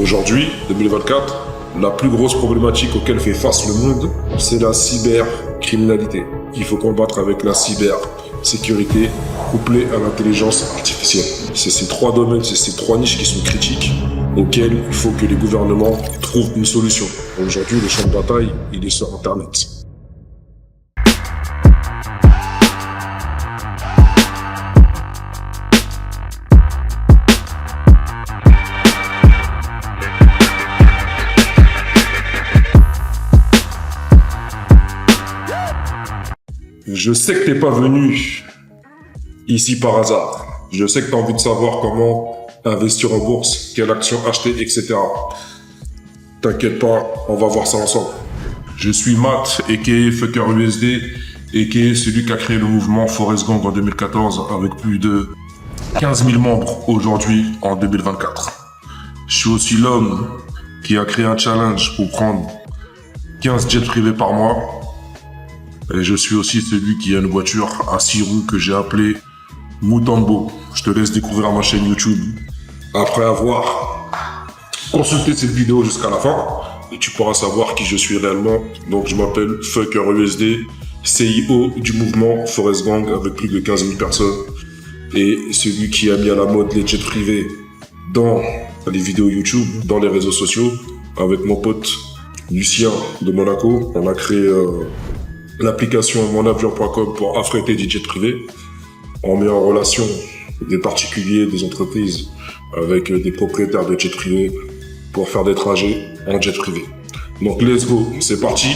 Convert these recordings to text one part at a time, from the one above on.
Aujourd'hui, 2024, la plus grosse problématique auquel fait face le monde, c'est la cybercriminalité. Il faut combattre avec la cybersécurité couplée à l'intelligence artificielle. C'est ces trois domaines, c'est ces trois niches qui sont critiques auxquelles il faut que les gouvernements trouvent une solution. Aujourd'hui, le champ de bataille, il est sur Internet. Je sais que t'es pas venu ici par hasard. Je sais que t'as envie de savoir comment investir en bourse, quelle action acheter, etc. T'inquiète pas, on va voir ça ensemble. Je suis Matt, a.k.a. Fucker USD, a.k.a. celui qui a créé le mouvement Forest Gang en 2014 avec plus de 15 000 membres aujourd'hui en 2024. Je suis aussi l'homme qui a créé un challenge pour prendre 15 jets privés par mois. Et je suis aussi celui qui a une voiture à 6 roues que j'ai appelée Mutombo. Je te laisse découvrir ma chaîne YouTube. Après avoir consulté cette vidéo jusqu'à la fin, et tu pourras savoir qui je suis réellement. Donc je m'appelle Fucker USD, CIO du mouvement Forest Gang avec plus de 15 000 personnes. Et celui qui a mis à la mode les jets privés dans les vidéos YouTube, dans les réseaux sociaux, avec mon pote Lucien de Monaco. On a créé l'application monavion.com pour affréter des jets privés. On met en relation des particuliers, des entreprises avec des propriétaires de jets privés pour faire des trajets en jet privé. Donc let's go, c'est parti.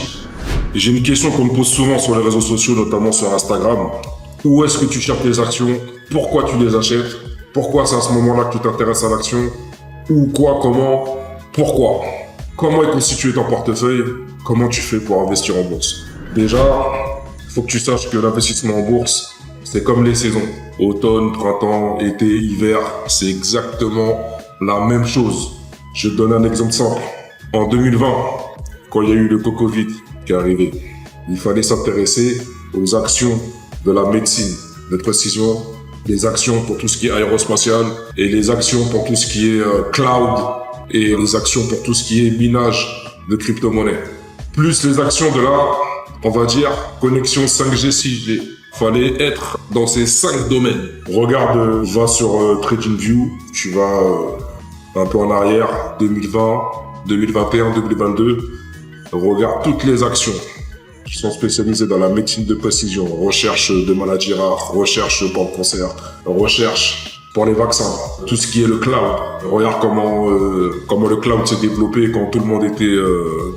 J'ai une question qu'on me pose souvent sur les réseaux sociaux, notamment sur Instagram. Où est-ce que tu cherches tes actions? Pourquoi tu les achètes? Pourquoi c'est à ce moment-là que tu t'intéresses à l'action? Où, quoi, comment? Pourquoi? Comment est constitué ton portefeuille? Comment tu fais pour investir en bourse? Déjà, il faut que tu saches que l'investissement en bourse, c'est comme les saisons. Automne, printemps, été, hiver, c'est exactement la même chose. Je te donne un exemple simple. En 2020, quand il y a eu le Covid qui est arrivé, il fallait s'intéresser aux actions de la médecine de précision, les actions pour tout ce qui est aérospatial et les actions pour tout ce qui est cloud et les actions pour tout ce qui est minage de crypto-monnaies. Plus les actions de la, on va dire, connexion 5G, 6G. Fallait être dans ces 5 domaines. Regarde, va sur TradingView, tu vas un peu en arrière, 2020, 2021, 2022. Regarde toutes les actions qui sont spécialisées dans la médecine de précision, recherche de maladies rares, recherche pour le cancer, recherche pour les vaccins, tout ce qui est le cloud. Regarde comment le cloud s'est développé quand tout le monde était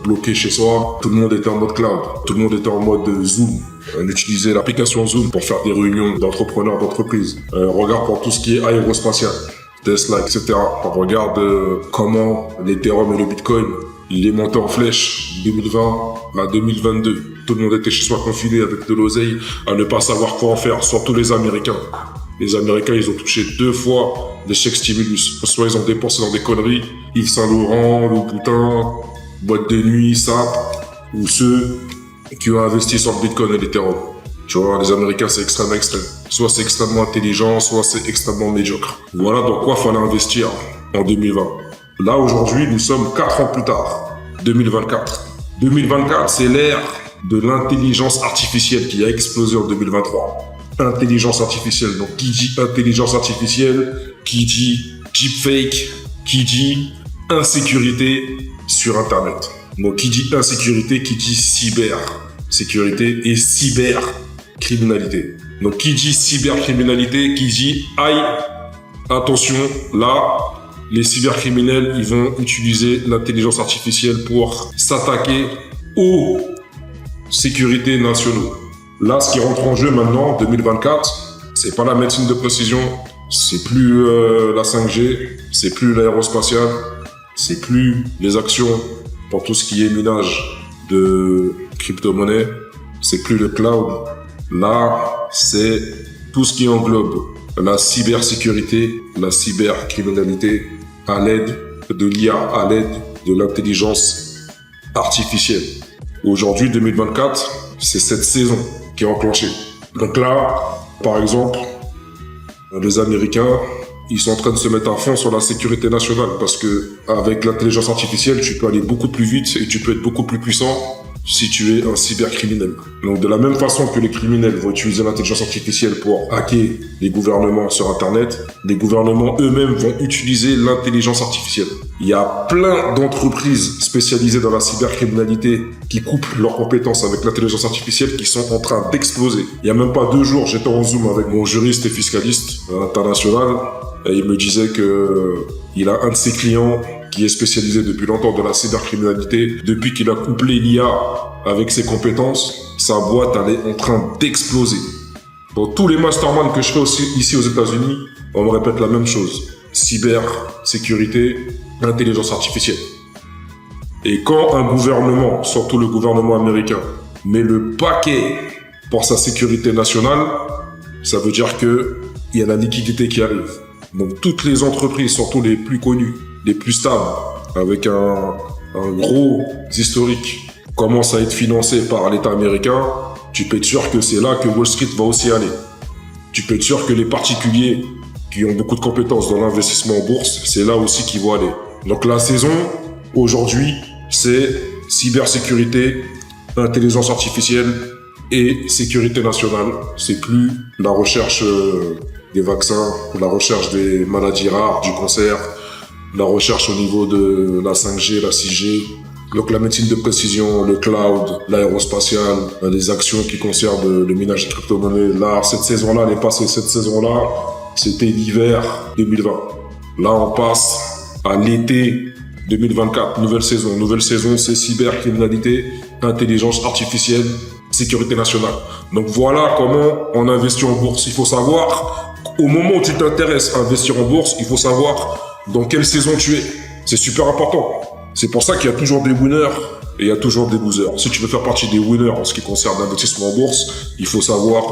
bloqué chez soi. Tout le monde était en mode cloud. Tout le monde était en mode Zoom. On utilisait l'application Zoom pour faire des réunions d'entrepreneurs, d'entreprises. Regarde pour tout ce qui est aérospatial, Tesla, etc. Regarde comment l'Ethereum et le Bitcoin, il est monté en flèche 2020 à 2022. Tout le monde était chez soi confiné avec de l'oseille à ne pas savoir quoi en faire, surtout les Américains. Les Américains, ils ont touché 2 fois les chèques stimulus. Soit ils ont dépensé dans des conneries, Yves Saint Laurent, Louboutin, boîte de nuit, SAP, ou ceux qui ont investi sur le Bitcoin et l'Ethereum. Tu vois, les Américains, c'est extrêmement extrême. Soit c'est extrêmement intelligent, soit c'est extrêmement médiocre. Voilà dans quoi fallait investir en 2020. Là, aujourd'hui, nous sommes 4 ans plus tard. 2024. 2024, c'est l'ère de l'intelligence artificielle qui a explosé en 2023. Intelligence artificielle. Donc, qui dit intelligence artificielle, qui dit deepfake, qui dit insécurité sur Internet. Donc, qui dit insécurité, qui dit cybersécurité et cybercriminalité. Donc, qui dit cybercriminalité, qui dit aïe, attention, là, les cybercriminels, ils vont utiliser l'intelligence artificielle pour s'attaquer aux sécurités nationaux. Là, ce qui rentre en jeu maintenant, 2024, c'est pas la médecine de précision, c'est plus la 5G, c'est plus l'aérospatial, c'est plus les actions pour tout ce qui est minage de crypto-monnaies, c'est plus le cloud. Là, c'est tout ce qui englobe la cybersécurité, la cybercriminalité à l'aide de l'IA, à l'aide de l'intelligence artificielle. Aujourd'hui, 2024, c'est cette saison qui est enclenchée. Donc là, par exemple, les Américains, ils sont en train de se mettre à fond sur la sécurité nationale parce que avec l'intelligence artificielle, tu peux aller beaucoup plus vite et tu peux être beaucoup plus puissant si tu es un cybercriminel. Donc de la même façon que les criminels vont utiliser l'intelligence artificielle pour hacker les gouvernements sur Internet, les gouvernements eux-mêmes vont utiliser l'intelligence artificielle. Il y a plein d'entreprises spécialisées dans la cybercriminalité qui couplent leurs compétences avec l'intelligence artificielle qui sont en train d'exploser. Il y a même pas 2 jours, j'étais en Zoom avec mon juriste et fiscaliste international et il me disait que il a un de ses clients qui est spécialisé depuis longtemps dans la cybercriminalité. Depuis qu'il a couplé l'IA avec ses compétences, sa boîte, elle est en train d'exploser. Dans tous les masterminds que je fais aussi ici aux États-Unis, on me répète la même chose. Cybersécurité, intelligence artificielle. Et quand un gouvernement, surtout le gouvernement américain, met le paquet pour sa sécurité nationale, ça veut dire que il y a la liquidité qui arrive. Donc toutes les entreprises, surtout les plus connues, les plus stables, avec un gros historique, commencent à être financées par l'État américain, tu peux être sûr que c'est là que Wall Street va aussi aller. Tu peux être sûr que les particuliers qui ont beaucoup de compétences dans l'investissement en bourse, c'est là aussi qu'ils vont aller. Donc la saison, aujourd'hui, c'est cybersécurité, intelligence artificielle et sécurité nationale. C'est plus la recherche des vaccins, la recherche des maladies rares, du cancer, la recherche au niveau de la 5G, la 6G, donc la médecine de précision, le cloud, l'aérospatial, les actions qui concernent le minage de crypto-monnaies. Là, cette saison-là, elle est passée. Cette saison-là, c'était l'hiver 2020. Là, on passe à l'été 2024, nouvelle saison. Nouvelle saison, c'est cybercriminalité, intelligence artificielle, sécurité nationale. Donc voilà comment on investit en bourse. Il faut savoir, au moment où tu t'intéresses à investir en bourse, il faut savoir dans quelle saison tu es. C'est super important. C'est pour ça qu'il y a toujours des winners et il y a toujours des losers. Si tu veux faire partie des winners en ce qui concerne l'investissement en bourse, il faut savoir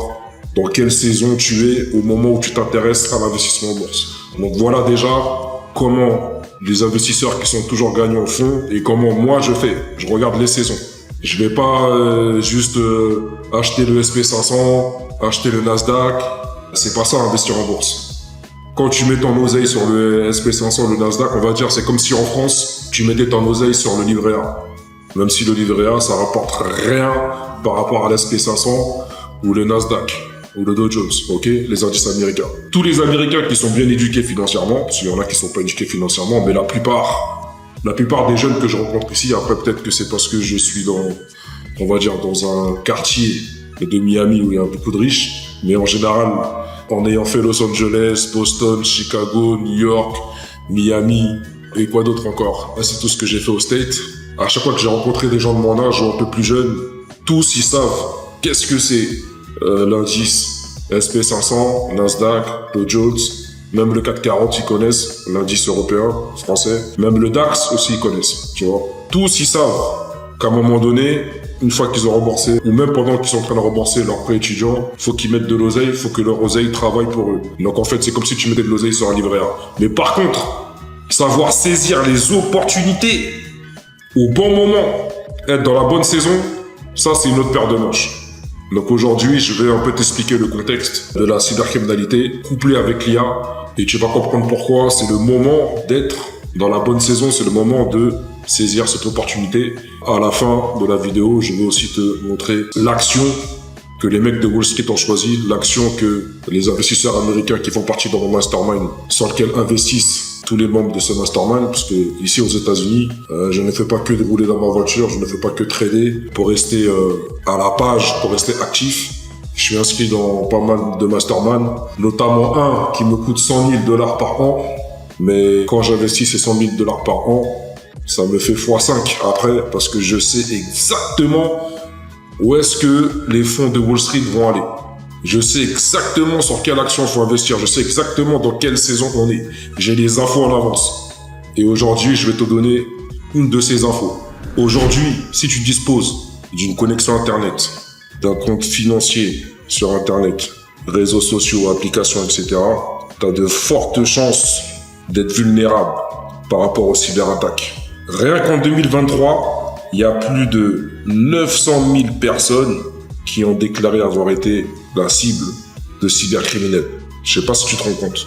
dans quelle saison tu es au moment où tu t'intéresses à l'investissement en bourse. Donc voilà déjà comment les investisseurs qui sont toujours gagnants font et comment moi je fais. Je regarde les saisons. Je vais pas juste acheter le SP500, acheter le Nasdaq. C'est pas ça investir en bourse. Quand tu mets ton oseille sur le SP500, le Nasdaq, on va dire c'est comme si en France, tu mettais ton oseille sur le livret A. Même si le livret A, ça rapporte rien par rapport à l'SP500 ou le Nasdaq ou le Dow Jones, ok? Les indices américains. Tous les Américains qui sont bien éduqués financièrement, parce qu'il y en a qui sont pas éduqués financièrement, mais la plupart des jeunes que je rencontre ici, après peut-être que c'est parce que je suis on va dire dans un quartier de Miami où il y a beaucoup de riches, mais en général, en ayant fait Los Angeles, Boston, Chicago, New York, Miami et quoi d'autre encore. C'est tout ce que j'ai fait au States. À chaque fois que j'ai rencontré des gens de mon âge ou un peu plus jeunes, tous ils savent qu'est-ce que c'est l'indice SP500, Nasdaq, Dow Jones, même le 440 ils connaissent, l'indice européen, français, même le DAX aussi ils connaissent, tu vois. Tous ils savent qu'à un moment donné, une fois qu'ils ont remboursé, ou même pendant qu'ils sont en train de rembourser leur prêt étudiant, faut qu'ils mettent de l'oseille, faut que leur oseille travaille pour eux. Donc en fait, c'est comme si tu mettais de l'oseille sur un livret A. Mais par contre, savoir saisir les opportunités au bon moment, être dans la bonne saison, ça c'est une autre paire de manches. Donc aujourd'hui, je vais un peu t'expliquer le contexte de la cybercriminalité couplé avec l'IA et tu vas comprendre pourquoi c'est le moment d'être dans la bonne saison, c'est le moment de saisir cette opportunité. À la fin de la vidéo, je vais aussi te montrer l'action que les mecs de Wall Street ont choisi, l'action que les investisseurs américains qui font partie de mon mastermind, sur lequel investissent tous les membres de ce mastermind, parce que ici aux États-Unis, je ne fais pas que rouler dans ma voiture, je ne fais pas que trader pour rester à la page, pour rester actif. Je suis inscrit dans pas mal de masterminds, notamment un qui me coûte $100 000 par an, mais quand j'investis ces $100 000 par an, ça me fait x5 après, parce que je sais exactement où est-ce que les fonds de Wall Street vont aller. Je sais exactement sur quelle action il faut investir. Je sais exactement dans quelle saison on est. J'ai les infos en avance. Et aujourd'hui, je vais te donner une de ces infos. Aujourd'hui, si tu disposes d'une connexion Internet, d'un compte financier sur Internet, réseaux sociaux, applications, etc., tu as de fortes chances d'être vulnérable par rapport aux cyberattaques. Rien qu'en 2023, il y a plus de 900 000 personnes qui ont déclaré avoir été la cible de cybercriminels. Je sais pas si tu te rends compte.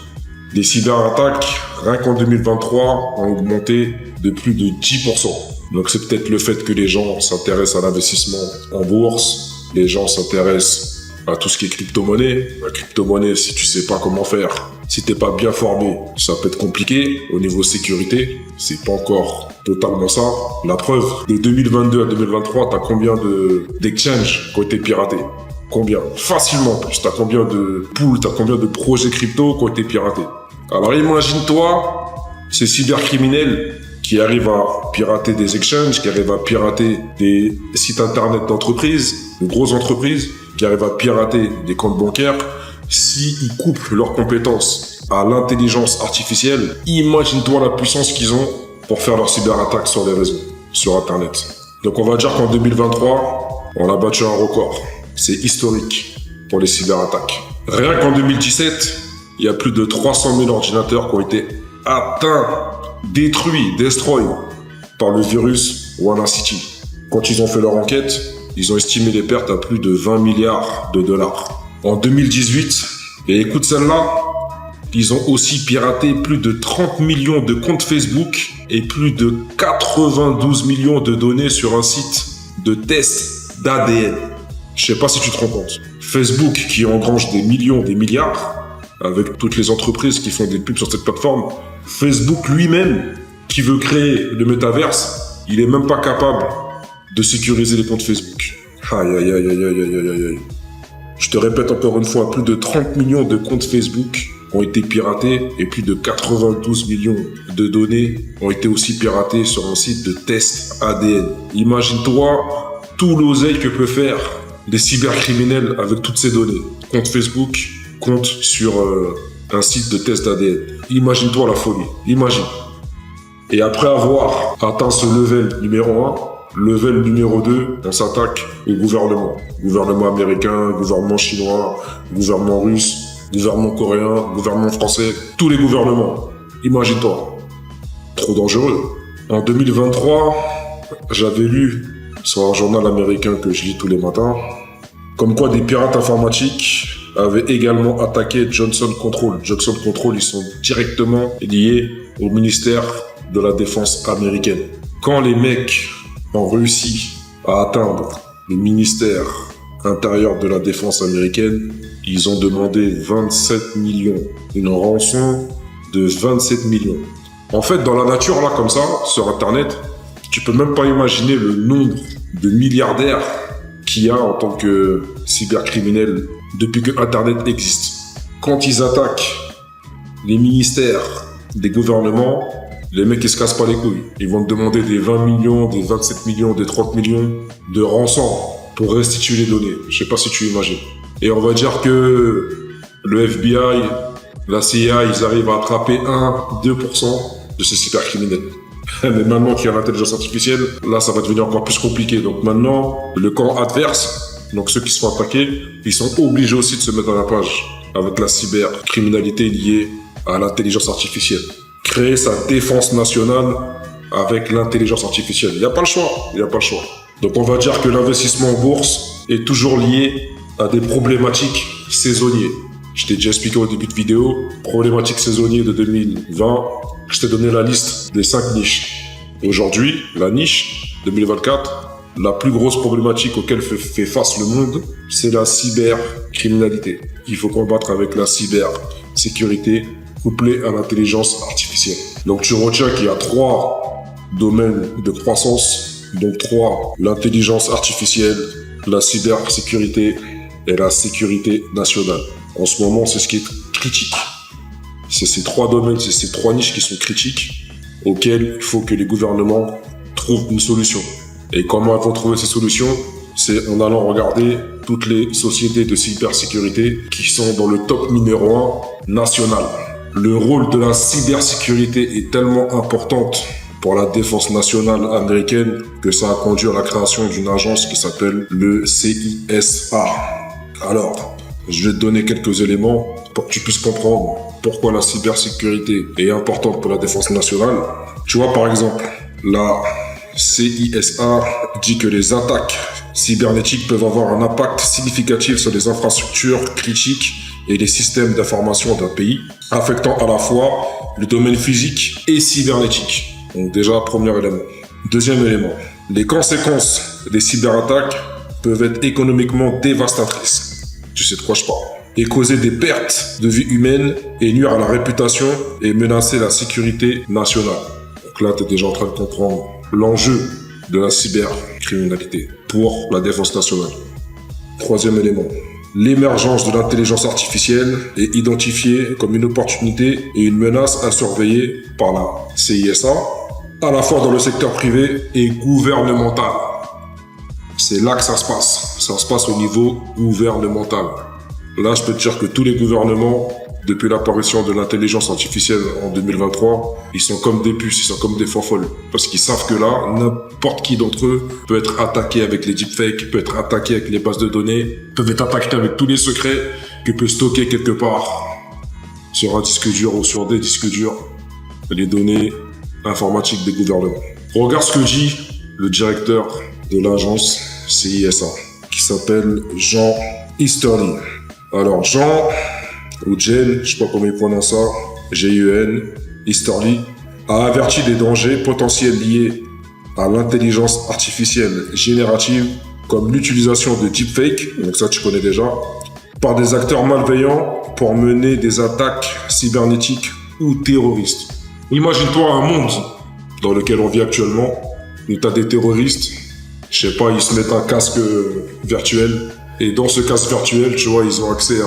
Les cyberattaques, rien qu'en 2023, ont augmenté de plus de 10%. Donc c'est peut-être le fait que les gens s'intéressent à l'investissement en bourse, les gens s'intéressent à tout ce qui est crypto-monnaie. La crypto-monnaie, si tu sais pas comment faire, si t'es pas bien formé, ça peut être compliqué. Au niveau sécurité, c'est pas encore totalement ça. La preuve, de 2022 à 2023, t'as combien d'exchanges qui ont été piratés? Combien? Facilement plus. T'as combien de pools, t'as combien de projets crypto qui ont été piratés? Alors imagine-toi ces cybercriminels qui arrivent à pirater des exchanges, qui arrivent à pirater des sites internet d'entreprises, de grosses entreprises, qui arrivent à pirater des comptes bancaires. S'ils coupent leurs compétences à l'intelligence artificielle, imagine-toi la puissance qu'ils ont pour faire leurs cyberattaques sur les réseaux, sur internet. Donc on va dire qu'en 2023, on a battu un record. C'est historique pour les cyberattaques. Rien qu'en 2017, il y a plus de 300 000 ordinateurs qui ont été atteints, détruits, destroy par le virus WannaCity. Quand ils ont fait leur enquête, ils ont estimé les pertes à plus de 20 milliards de dollars. En 2018, et écoute celle-là, ils ont aussi piraté plus de 30 millions de comptes Facebook et plus de 92 millions de données sur un site de test d'ADN. Je sais pas si tu te rends compte. Facebook qui engrange des millions, des milliards, avec toutes les entreprises qui font des pubs sur cette plateforme. Facebook lui-même, qui veut créer le métaverse, il est même pas capable de sécuriser les comptes Facebook. Aïe, aïe, aïe, aïe, aïe, aïe, aïe, aïe. Je te répète encore une fois, plus de 30 millions de comptes Facebook ont été piratés et plus de 92 millions de données ont été aussi piratées sur un site de test ADN. Imagine-toi tout l'oseille que peut faire les cybercriminels avec toutes ces données. Compte Facebook, compte sur un site de test d'ADN. Imagine-toi la folie. Imagine. Et après avoir atteint ce level numéro 1, level numéro 2, on s'attaque au gouvernement. Gouvernement américain, gouvernement chinois, gouvernement russe, gouvernement coréen, gouvernement français, tous les gouvernements. Imagine-toi. Trop dangereux. En 2023, j'avais lu sur un journal américain que je lis tous les matins, comme quoi des pirates informatiques avaient également attaqué Johnson Control. Johnson Control, ils sont directement liés au ministère de la Défense américaine. Quand les mecs ont réussi à atteindre le ministère intérieur de la Défense américaine, ils ont demandé 27 millions. Une rançon de 27 millions. En fait, dans la nature, là, comme ça, sur Internet, tu peux même pas imaginer le nombre de milliardaires qu'il y a en tant que cybercriminels depuis que Internet existe. Quand ils attaquent les ministères des gouvernements, les mecs ils se cassent pas les couilles. Ils vont te demander des 20 millions, des 27 millions, des 30 millions de rançon pour restituer les données. Je sais pas si tu imagines. Et on va dire que le FBI, la CIA, ils arrivent à attraper 1-2% de ces cybercriminels. Mais maintenant qu'il y a l'intelligence artificielle, là ça va devenir encore plus compliqué. Donc maintenant, le camp adverse, donc ceux qui se font attaquer, ils sont obligés aussi de se mettre à la page avec la cybercriminalité liée à l'intelligence artificielle. Créer sa défense nationale avec l'intelligence artificielle. Il n'y a pas le choix, il n'y a pas le choix. Donc on va dire que l'investissement en bourse est toujours lié à des problématiques saisonnières. Je t'ai déjà expliqué au début de vidéo, problématiques saisonnières de 2020, je t'ai donné la liste des 5 niches. Aujourd'hui, la niche 2024, la plus grosse problématique auquel fait face le monde, c'est la cybercriminalité. Il faut combattre avec la cybersécurité couplée à l'intelligence artificielle. Donc tu retiens qu'il y a 3 domaines de croissance, donc 3, l'intelligence artificielle, la cybersécurité et la sécurité nationale. En ce moment, c'est ce qui est critique. C'est ces 3 domaines, c'est ces 3 niches qui sont critiques, auxquelles il faut que les gouvernements trouvent une solution. Et comment ils vont trouver ces solutions? C'est en allant regarder toutes les sociétés de cybersécurité qui sont dans le top numéro 1 national. Le rôle de la cybersécurité est tellement important pour la défense nationale américaine que ça a conduit à la création d'une agence qui s'appelle le CISA. Alors, je vais te donner quelques éléments pour que tu puisses comprendre pourquoi la cybersécurité est importante pour la défense nationale. Tu vois, par exemple, la CISA dit que les attaques cybernétiques peuvent avoir un impact significatif sur les infrastructures critiques et les systèmes d'information d'un pays, affectant à la fois le domaine physique et cybernétique. Donc déjà, premier élément. Deuxième élément, les conséquences des cyberattaques peuvent être économiquement dévastatrices. Tu sais de quoi je parle. Et causer des pertes de vie humaine et nuire à la réputation et menacer la sécurité nationale. Donc là, tu es déjà en train de comprendre l'enjeu de la cybercriminalité pour la défense nationale. Troisième élément, l'émergence de l'intelligence artificielle est identifiée comme une opportunité et une menace à surveiller par la CISA, à la fois dans le secteur privé et gouvernemental. C'est là que ça se passe. Ça se passe au niveau gouvernemental. Là, je peux te dire que tous les gouvernements, depuis l'apparition de l'intelligence artificielle en 2023, ils sont comme des puces, ils sont comme des fanfolles. Parce qu'ils savent que là, n'importe qui d'entre eux peut être attaqué avec les deepfakes, peut être attaqué avec les bases de données, peut être attaqué avec tous les secrets que peut stocker quelque part sur un disque dur ou sur des disques durs, les données informatiques des gouvernements. Regarde ce que dit le directeur de l'agence CISA, qui s'appelle Jean Easterly. Alors, Jean, ou Jen, je sais pas comment il prononce ça, G-U-N, Easterly, a averti des dangers potentiels liés à l'intelligence artificielle générative, comme l'utilisation de deepfakes, donc ça tu connais déjà, par des acteurs malveillants pour mener des attaques cybernétiques ou terroristes. Imagine-toi un monde dans lequel on vit actuellement, où tu as des terroristes, je sais pas, ils se mettent un casque virtuel, et dans ce casque virtuel, tu vois, ils ont accès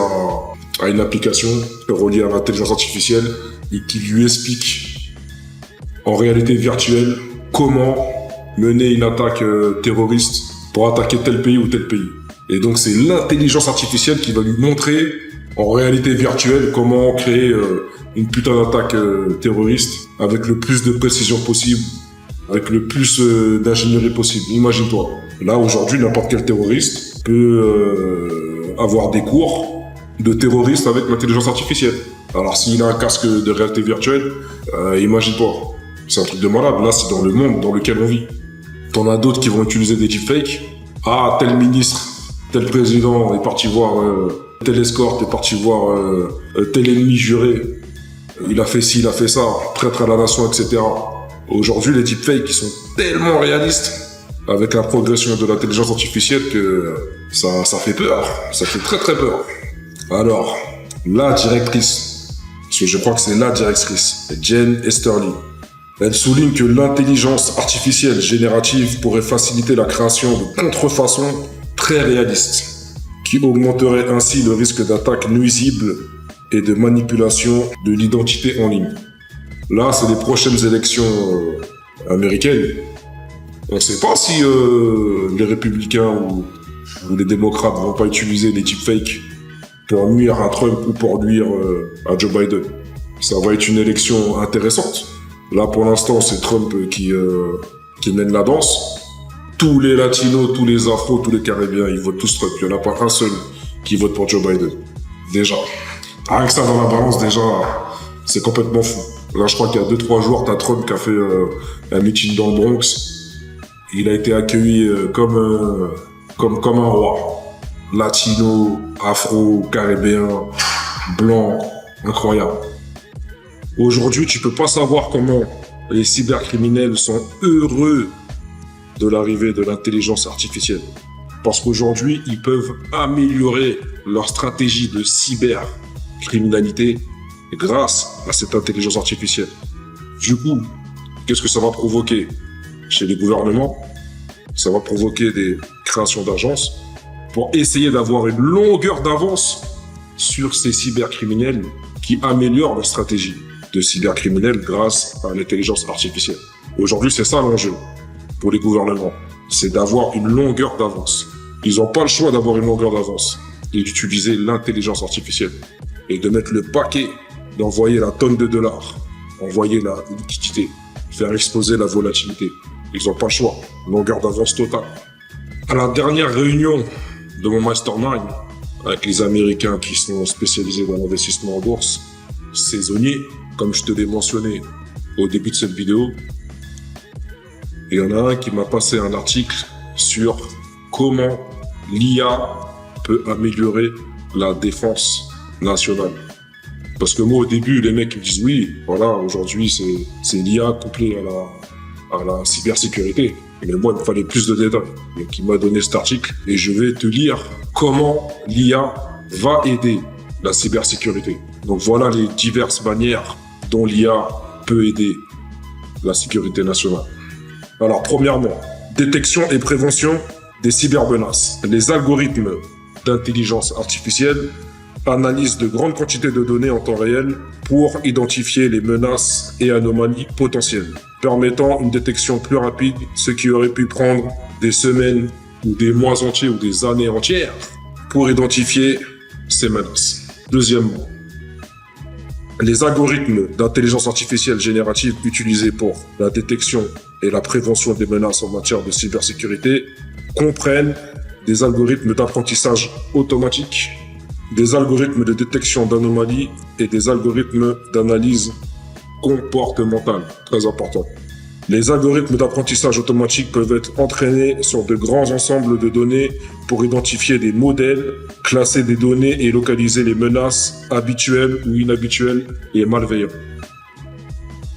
à une application reliée à l'intelligence artificielle et qui lui explique en réalité virtuelle comment mener une attaque terroriste pour attaquer tel pays ou tel pays. Et donc c'est l'intelligence artificielle qui va lui montrer en réalité virtuelle comment créer une putain d'attaque terroriste avec le plus de précision possible, avec le plus d'ingénierie possible. Imagine-toi. Là, aujourd'hui, n'importe quel terroriste peut avoir des cours de terroriste avec l'intelligence artificielle. Alors, s'il a un casque de réalité virtuelle, imagine-toi. C'est un truc de malade. Là, c'est dans le monde dans lequel on vit. T'en as d'autres qui vont utiliser des deepfakes. Ah, tel ministre, tel président est parti voir tel escorte, est parti voir tel ennemi juré. Il a fait ci, il a fait ça, traître à la nation, etc. Aujourd'hui, les deepfakes, ils sont tellement réalistes avec la progression de l'intelligence artificielle que ça fait peur. Ça fait très très peur. Alors, la directrice, parce que je crois que c'est la directrice, Jen Easterly, elle souligne que l'intelligence artificielle générative pourrait faciliter la création de contrefaçons très réalistes, qui augmenteraient ainsi le risque d'attaque nuisible et de manipulation de l'identité en ligne. Là, c'est les prochaines élections américaines. On ne sait pas si les républicains ou les démocrates vont pas utiliser les deepfakes pour nuire à Trump ou pour nuire à Joe Biden. Ça va être une élection intéressante. Là, pour l'instant, c'est Trump qui mène la danse. Tous les latinos, tous les afros, tous les caribéens, ils votent tous Trump. Il n'y en a pas un seul qui vote pour Joe Biden. Déjà. Rien que ça dans la balance, déjà, c'est complètement fou. Là, je crois qu'il y a 2-3 jours, t'as Trump qui a fait un meeting dans le Bronx. Il a été accueilli comme un roi. Latino, afro, caribéen, blanc, incroyable. Aujourd'hui, tu peux pas savoir comment les cybercriminels sont heureux de l'arrivée de l'intelligence artificielle. Parce qu'aujourd'hui, ils peuvent améliorer leur stratégie de cybercriminalité grâce à cette intelligence artificielle. Du coup, qu'est-ce que ça va provoquer chez les gouvernements? Ça va provoquer des créations d'agences pour essayer d'avoir une longueur d'avance sur ces cybercriminels qui améliorent leur stratégie de cybercriminels grâce à l'intelligence artificielle. Aujourd'hui, c'est ça l'enjeu pour les gouvernements. C'est d'avoir une longueur d'avance. Ils n'ont pas le choix d'avoir une longueur d'avance et d'utiliser l'intelligence artificielle et de mettre le paquet, d'envoyer la tonne de dollars, envoyer la liquidité, faire exploser la volatilité. Ils n'ont pas le choix. Longueur d'avance totale. À la dernière réunion de mon mastermind, avec les Américains qui sont spécialisés dans l'investissement en bourse, saisonnier, comme je te l'ai mentionné au début de cette vidéo, il y en a un qui m'a passé un article sur comment l'IA peut améliorer la défense nationale. Parce que moi, au début, les mecs ils me disent oui, voilà, aujourd'hui, c'est l'IA couplée à la cybersécurité. Mais moi, il me fallait plus de détails. Donc, il m'a donné cet article et je vais te lire comment l'IA va aider la cybersécurité. Donc, voilà les diverses manières dont l'IA peut aider la sécurité nationale. Alors, premièrement, détection et prévention des cybermenaces. Les algorithmes d'intelligence artificielle analysent de grandes quantités de données en temps réel pour identifier les menaces et anomalies potentielles, permettant une détection plus rapide, ce qui aurait pu prendre des semaines ou des mois entiers ou des années entières pour identifier ces menaces. Deuxièmement, les algorithmes d'intelligence artificielle générative utilisés pour la détection et la prévention des menaces en matière de cybersécurité comprennent des algorithmes d'apprentissage automatique, des algorithmes de détection d'anomalies et des algorithmes d'analyse comportementale, très important. Les algorithmes d'apprentissage automatique peuvent être entraînés sur de grands ensembles de données pour identifier des modèles, classer des données et localiser les menaces habituelles ou inhabituelles et malveillantes.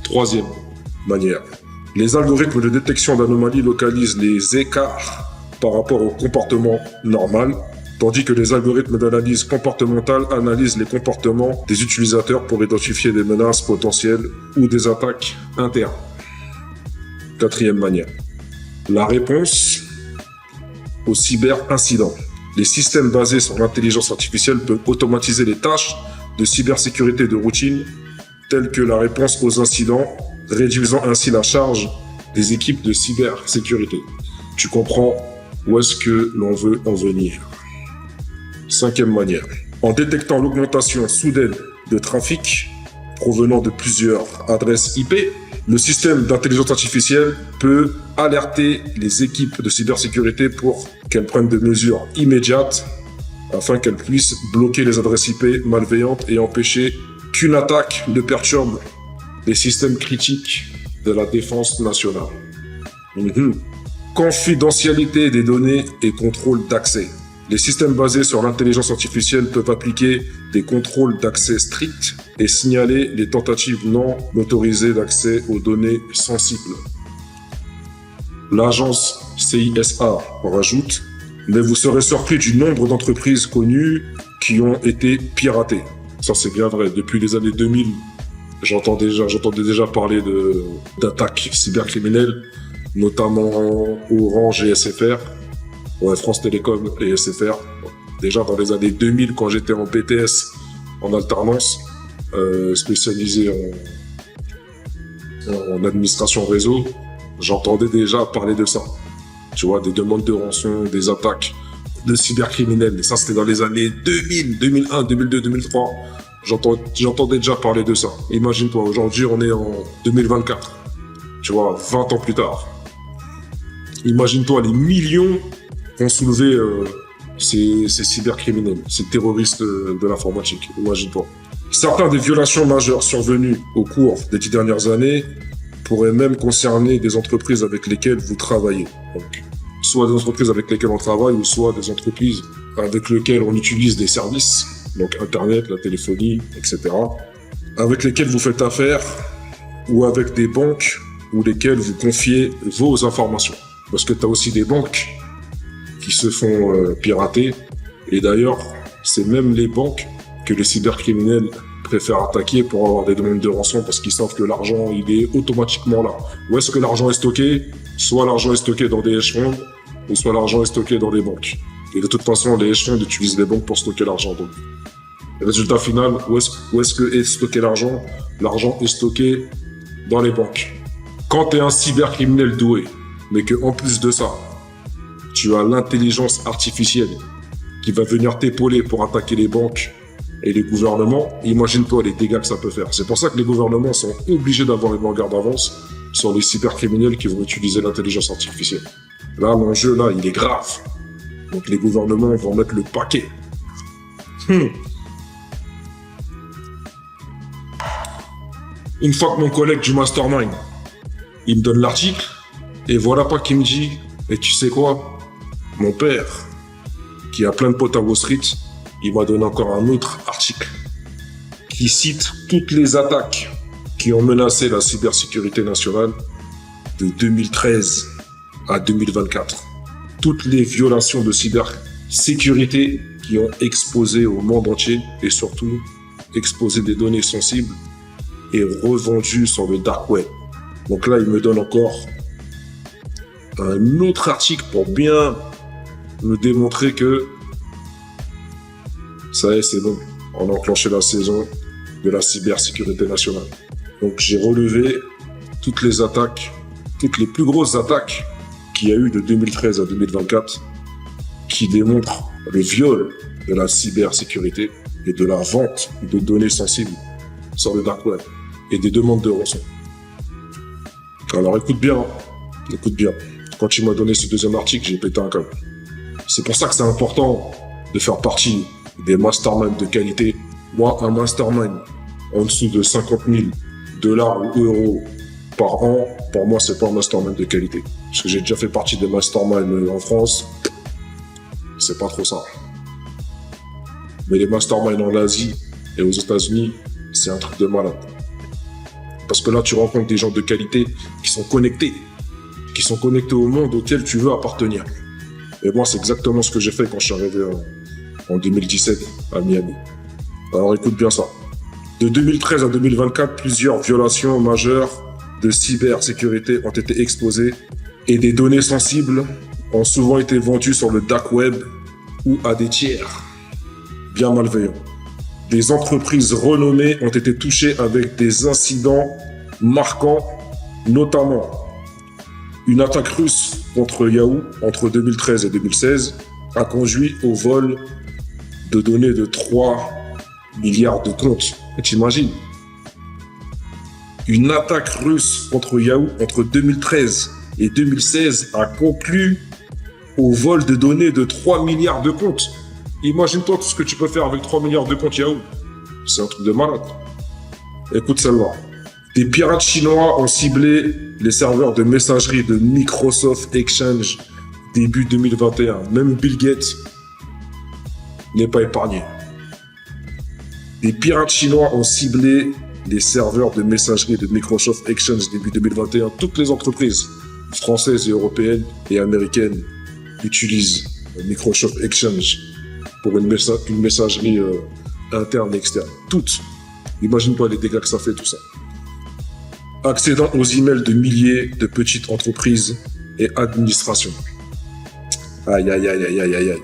Troisième manière. Les algorithmes de détection d'anomalies localisent les écarts par rapport au comportement normal, tandis que les algorithmes d'analyse comportementale analysent les comportements des utilisateurs pour identifier des menaces potentielles ou des attaques internes. Quatrième manière. La réponse aux cyberincidents. Les systèmes basés sur l'intelligence artificielle peuvent automatiser les tâches de cybersécurité de routine, telles que la réponse aux incidents, réduisant ainsi la charge des équipes de cybersécurité. Tu comprends où est-ce que l'on veut en venir. Cinquième manière. En détectant l'augmentation soudaine de trafic provenant de plusieurs adresses IP, le système d'intelligence artificielle peut alerter les équipes de cybersécurité pour qu'elles prennent des mesures immédiates afin qu'elles puissent bloquer les adresses IP malveillantes et empêcher qu'une attaque ne perturbe les systèmes critiques de la défense nationale. Confidentialité des données et contrôle d'accès. Les systèmes basés sur l'intelligence artificielle peuvent appliquer des contrôles d'accès stricts et signaler les tentatives non autorisées d'accès aux données sensibles. L'agence CISA rajoute « Mais vous serez surpris du nombre d'entreprises connues qui ont été piratées. » Ça, c'est bien vrai. Depuis les années 2000, j'entendais déjà parler d'attaques cybercriminelles, notamment Orange et SFR. Ouais, France Télécom et SFR. Déjà dans les années 2000, quand j'étais en BTS, en alternance, spécialisé en administration réseau, j'entendais déjà parler de ça. Tu vois, des demandes de rançon, des attaques de cybercriminels. Et ça, c'était dans les années 2000, 2001, 2002, 2003. J'entendais déjà parler de ça. Imagine-toi, aujourd'hui, on est en 2024. Tu vois, 20 ans plus tard. Imagine-toi les millions qu'ont soulevé ces cybercriminels, ces terroristes de l'informatique. Imagine-toi. Certaines des violations majeures survenues au cours des 10 dernières années pourraient même concerner des entreprises avec lesquelles vous travaillez. Donc, soit des entreprises avec lesquelles on travaille, ou soit des entreprises avec lesquelles on utilise des services, donc Internet, la téléphonie, etc., avec lesquelles vous faites affaire, ou avec des banques ou lesquelles vous confiez vos informations. Parce que tu as aussi des banques qui se font pirater. Et d'ailleurs, c'est même les banques que les cybercriminels préfèrent attaquer pour avoir des demandes de rançon parce qu'ils savent que l'argent, il est automatiquement là. Où est-ce que l'argent est stocké? Soit l'argent est stocké dans des hedge funds, ou soit l'argent est stocké dans des banques. Et de toute façon, les hedge funds utilisent les banques pour stocker l'argent. Donc, le résultat final, où est-ce que est stocké l'argent? L'argent est stocké dans les banques. Quand tu es un cybercriminel doué, mais que en plus de ça, tu as l'intelligence artificielle qui va venir t'épauler pour attaquer les banques et les gouvernements, imagine-toi les dégâts que ça peut faire. C'est pour ça que les gouvernements sont obligés d'avoir une longueur d'avance sur les cybercriminels qui vont utiliser l'intelligence artificielle. Là, l'enjeu, là, il est grave. Donc les gouvernements vont mettre le paquet. Une fois que mon collègue du mastermind, il me donne l'article, et voilà pas qu'il me dit, et tu sais quoi, mon père, qui a plein de potes à Wall Street, il m'a donné encore un autre article qui cite toutes les attaques qui ont menacé la cybersécurité nationale de 2013 à 2024. Toutes les violations de cybersécurité qui ont exposé au monde entier et surtout exposé des données sensibles et revendues sur le dark web. Donc là, il me donne encore un autre article pour bien me démontrer que ça y est, c'est bon. On a enclenché la saison de la cybersécurité nationale. Donc j'ai relevé toutes les attaques, toutes les plus grosses attaques qu'il y a eu de 2013 à 2024 qui démontrent le viol de la cybersécurité et de la vente de données sensibles sur le dark web et des demandes de rançon. Alors écoute bien. Quand tu m'as donné ce deuxième article, j'ai pété un câble. C'est pour ça que c'est important de faire partie des masterminds de qualité. Moi, un mastermind en dessous de 50 000 dollars ou euros par an, pour moi, c'est pas un mastermind de qualité. Parce que j'ai déjà fait partie des masterminds en France, c'est pas trop ça. Mais les masterminds en Asie et aux États-Unis, c'est un truc de malade. Parce que là, tu rencontres des gens de qualité qui sont connectés au monde auquel tu veux appartenir. Et moi, c'est exactement ce que j'ai fait quand je suis arrivé en 2017 à Miami. Alors écoute bien ça. De 2013 à 2024, plusieurs violations majeures de cybersécurité ont été exposées et des données sensibles ont souvent été vendues sur le dark web ou à des tiers bien malveillants. Des entreprises renommées ont été touchées avec des incidents marquants, notamment une attaque russe contre Yahoo entre 2013 et 2016 a conduit au vol de données de 3 milliards de comptes. T'imagines? Une attaque russe contre Yahoo entre 2013 et 2016 a conclu au vol de données de 3 milliards de comptes. Imagine-toi tout ce que tu peux faire avec 3 milliards de comptes Yahoo. C'est un truc de malade. Écoute celle-là. Des pirates chinois ont ciblé les serveurs de messagerie de Microsoft Exchange début 2021. Même Bill Gates n'est pas épargné. Des pirates chinois ont ciblé les serveurs de messagerie de Microsoft Exchange début 2021. Toutes les entreprises françaises et européennes et américaines utilisent Microsoft Exchange pour une messagerie interne et externe. Toutes. Imagine-toi les dégâts que ça fait, tout ça. Accédant aux emails de milliers de petites entreprises et administrations. Aïe, aïe, aïe, aïe, aïe, aïe, aïe.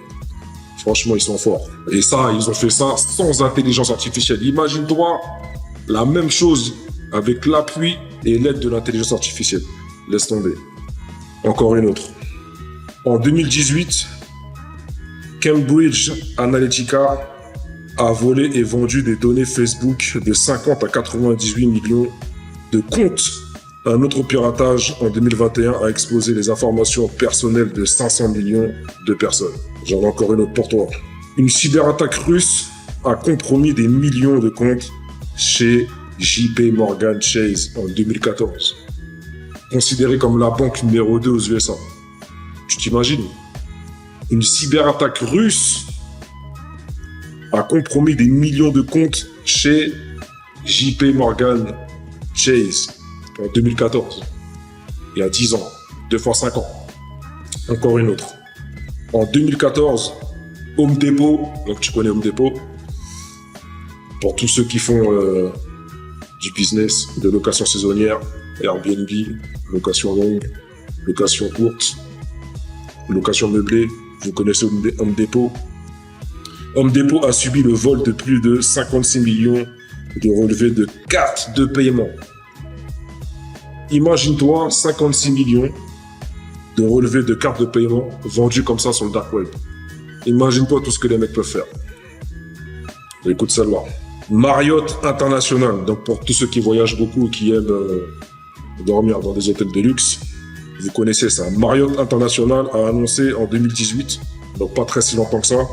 Franchement, ils sont forts. Et ça, ils ont fait ça sans intelligence artificielle. Imagine-toi la même chose avec l'appui et l'aide de l'intelligence artificielle. Laisse tomber. Encore une autre. En 2018, Cambridge Analytica a volé et vendu des données Facebook de 50 à 98 millions de comptes. Un autre piratage en 2021 a exposé les informations personnelles de 500 millions de personnes. J'en ai encore une autre pour toi. Une cyberattaque russe a compromis des millions de comptes chez JP Morgan Chase en 2014. Considéré comme la banque numéro 2 aux USA. Tu t'imagines? Une cyberattaque russe a compromis des millions de comptes chez JP Morgan Chase en 2014. Il y a 10 ans. 2 fois 5 ans. Encore une autre. En 2014, Home Depot, donc tu connais Home Depot, pour tous ceux qui font du business de location saisonnière, Airbnb, location longue, location courte, location meublée, vous connaissez Home Depot. Home Depot a subi le vol de plus de 56 millions de relevés de cartes de paiement. Imagine-toi 56 millions de relevés de cartes de paiement vendus comme ça sur le dark web. Imagine-toi tout ce que les mecs peuvent faire. Écoute ça là. Marriott International, donc pour tous ceux qui voyagent beaucoup et qui aiment dormir dans des hôtels de luxe, vous connaissez ça. Marriott International a annoncé en 2018, donc pas très si longtemps que ça,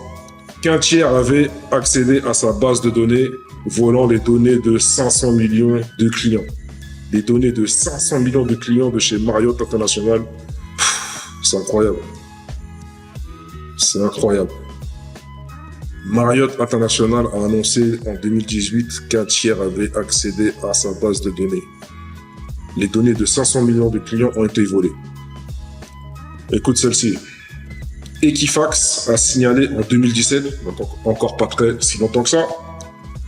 qu'un tiers avait accédé à sa base de données, volant les données de 500 millions de clients. Les données de 500 millions de clients de chez Marriott International, c'est incroyable. C'est incroyable. Marriott International a annoncé en 2018 qu'un tiers avait accédé à sa base de données. Les données de 500 millions de clients ont été volées. Écoute celle-ci. Equifax a signalé en 2017, donc encore pas très si longtemps que ça,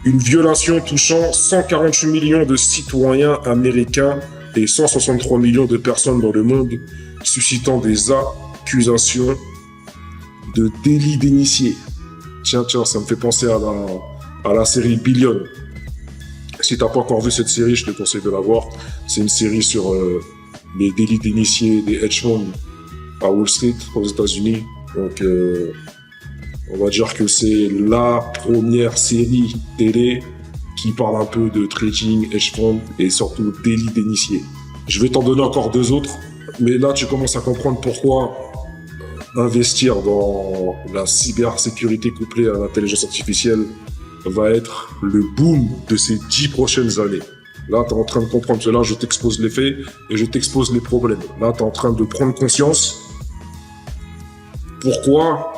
une violation touchant 148 millions de citoyens américains et 163 millions de personnes dans le monde, suscitant des accusations de délit d'initié. Tiens, ça me fait penser à la série Billion. Si t'as pas encore vu cette série, je te conseille de la voir. C'est une série sur les délits d'initié des hedge funds à Wall Street, aux États-Unis. Donc, on va dire que c'est la première série télé qui parle un peu de trading, hedge fund et surtout délit d'initié. Je vais t'en donner encore deux autres, mais là, tu commences à comprendre pourquoi investir dans la cybersécurité couplée à l'intelligence artificielle va être le boom de ces 10 prochaines années. Là, tu es en train de comprendre cela, je t'expose les faits et je t'expose les problèmes. Là, tu es en train de prendre conscience pourquoi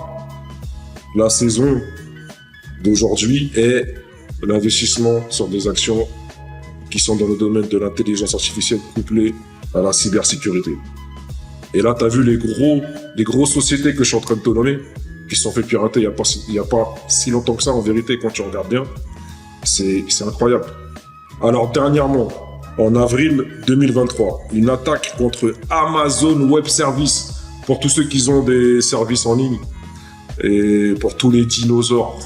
la saison d'aujourd'hui est l'investissement sur des actions qui sont dans le domaine de l'intelligence artificielle couplée à la cybersécurité. Et là, tu as vu les grosses sociétés que je suis en train de te donner, qui se sont fait pirater il y a pas si longtemps que ça, en vérité, quand tu regardes bien. C'est incroyable. Alors, dernièrement, en avril 2023, une attaque contre Amazon Web Services, pour tous ceux qui ont des services en ligne, et pour tous les dinosaures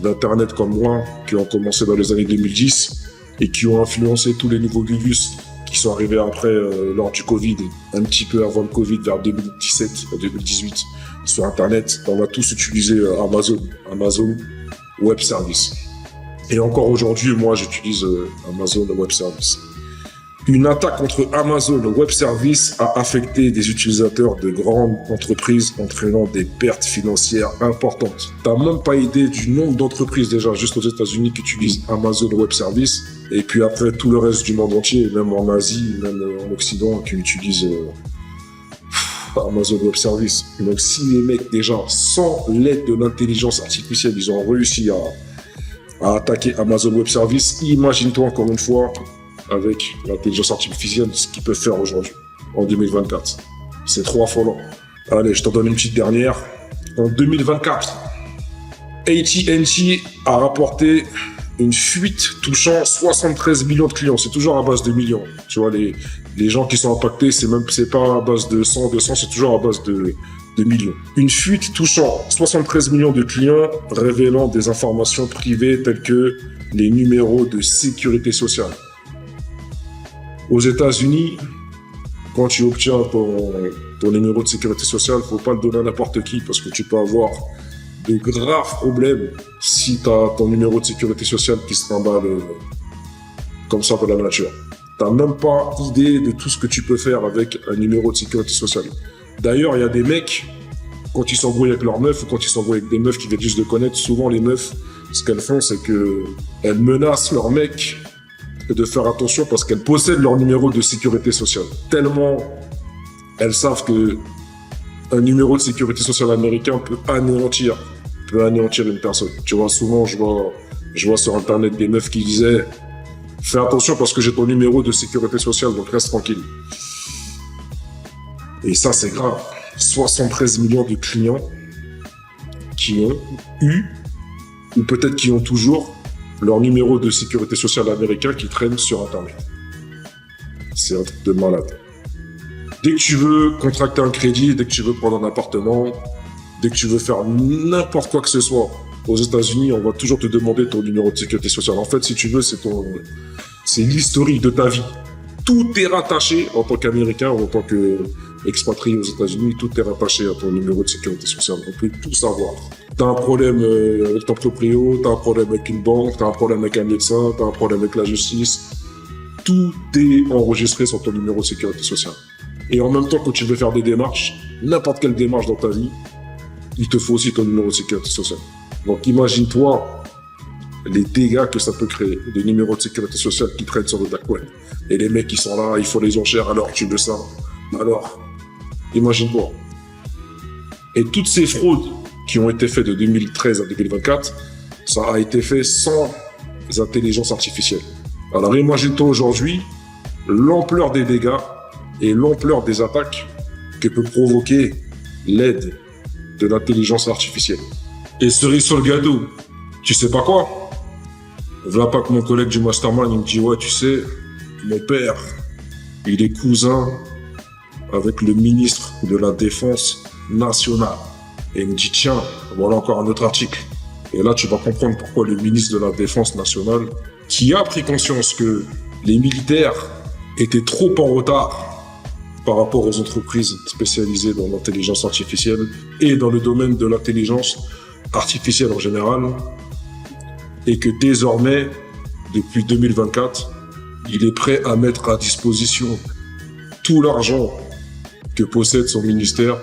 d'Internet comme moi, qui ont commencé dans les années 2010, et qui ont influencé tous les nouveaux virus qui sont arrivés après, lors du Covid, un petit peu avant le Covid, vers 2017 à 2018, sur Internet. On va tous utiliser Amazon Web Service. Et encore aujourd'hui, moi, j'utilise Amazon Web Service. Une attaque contre Amazon Web Service a affecté des utilisateurs de grandes entreprises, entraînant des pertes financières importantes. T'as même pas idée du nombre d'entreprises déjà juste aux États-Unis qui utilisent Amazon Web Service, et puis après tout le reste du monde entier, même en Asie, même en Occident, qui utilisent Amazon Web Service. Donc si les mecs déjà, sans l'aide de l'intelligence artificielle, ils ont réussi à attaquer Amazon Web Service, imagine-toi encore une fois avec l'intelligence artificielle, ce qu'ils peuvent faire aujourd'hui, en 2024. C'est trop affolant. Allez, je t'en donne une petite dernière. En 2024, AT&T a rapporté une fuite touchant 73 millions de clients. C'est toujours à base de millions. Tu vois, les gens qui sont impactés, c'est pas à base de 100, 200, c'est toujours à base de millions. Une fuite touchant 73 millions de clients, révélant des informations privées telles que les numéros de sécurité sociale. Aux États-Unis, quand tu obtiens ton numéro de sécurité sociale, faut pas le donner à n'importe qui parce que tu peux avoir de graves problèmes si tu as ton numéro de sécurité sociale qui se trimballe comme ça de la nature. T'as même pas idée de tout ce que tu peux faire avec un numéro de sécurité sociale. D'ailleurs, il y a des mecs, quand ils s'embrouillent avec leurs meufs ou quand ils s'embrouillent avec des meufs qui viennent juste de connaître, souvent les meufs, ce qu'elles font, c'est que elles menacent leurs mecs de faire attention parce qu'elles possèdent leur numéro de sécurité sociale. Tellement elles savent que un numéro de sécurité sociale américain peut anéantir une personne. Tu vois, souvent, je vois sur Internet des meufs qui disaient « Fais attention parce que j'ai ton numéro de sécurité sociale, donc reste tranquille. » Et ça, c'est grave. 73 millions de clients qui ont eu, ou peut-être qui ont toujours, leur numéro de sécurité sociale américain qui traîne sur Internet. C'est un truc de malade. Dès que tu veux contracter un crédit, dès que tu veux prendre un appartement, dès que tu veux faire n'importe quoi que ce soit aux États-Unis, on va toujours te demander ton numéro de sécurité sociale. En fait, si tu veux, c'est l'historique de ta vie. Tout est rattaché en tant qu'Américain ou en tant qu'expatrié aux États-Unis, tout est rattaché à ton numéro de sécurité sociale. On peut tout savoir. T'as un problème avec ton proprio, t'as un problème avec une banque, t'as un problème avec un médecin, t'as un problème avec la justice. Tout est enregistré sur ton numéro de sécurité sociale. Et en même temps, quand tu veux faire des démarches, n'importe quelle démarche dans ta vie, il te faut aussi ton numéro de sécurité sociale. Donc imagine-toi les dégâts que ça peut créer, des numéros de sécurité sociale qui traînent sur le dark web. Et les mecs qui sont là, ils font les enchères, alors tu veux ça. Alors, imagine-toi. Et toutes ces fraudes qui ont été faits de 2013 à 2024, ça a été fait sans intelligence artificielle. Alors imagine-toi aujourd'hui l'ampleur des dégâts et l'ampleur des attaques que peut provoquer l'aide de l'intelligence artificielle. Et cerise sur le gâteau, tu sais pas quoi? Voilà pas que mon collègue du mastermind il me dit ouais tu sais, mon père, il est cousin avec le ministre de la Défense nationale. Et il me dit tiens, voilà encore un autre article. Et là tu vas comprendre pourquoi le ministre de la Défense nationale, qui a pris conscience que les militaires étaient trop en retard par rapport aux entreprises spécialisées dans l'intelligence artificielle et dans le domaine de l'intelligence artificielle en général, et que désormais, depuis 2024, il est prêt à mettre à disposition tout l'argent que possède son ministère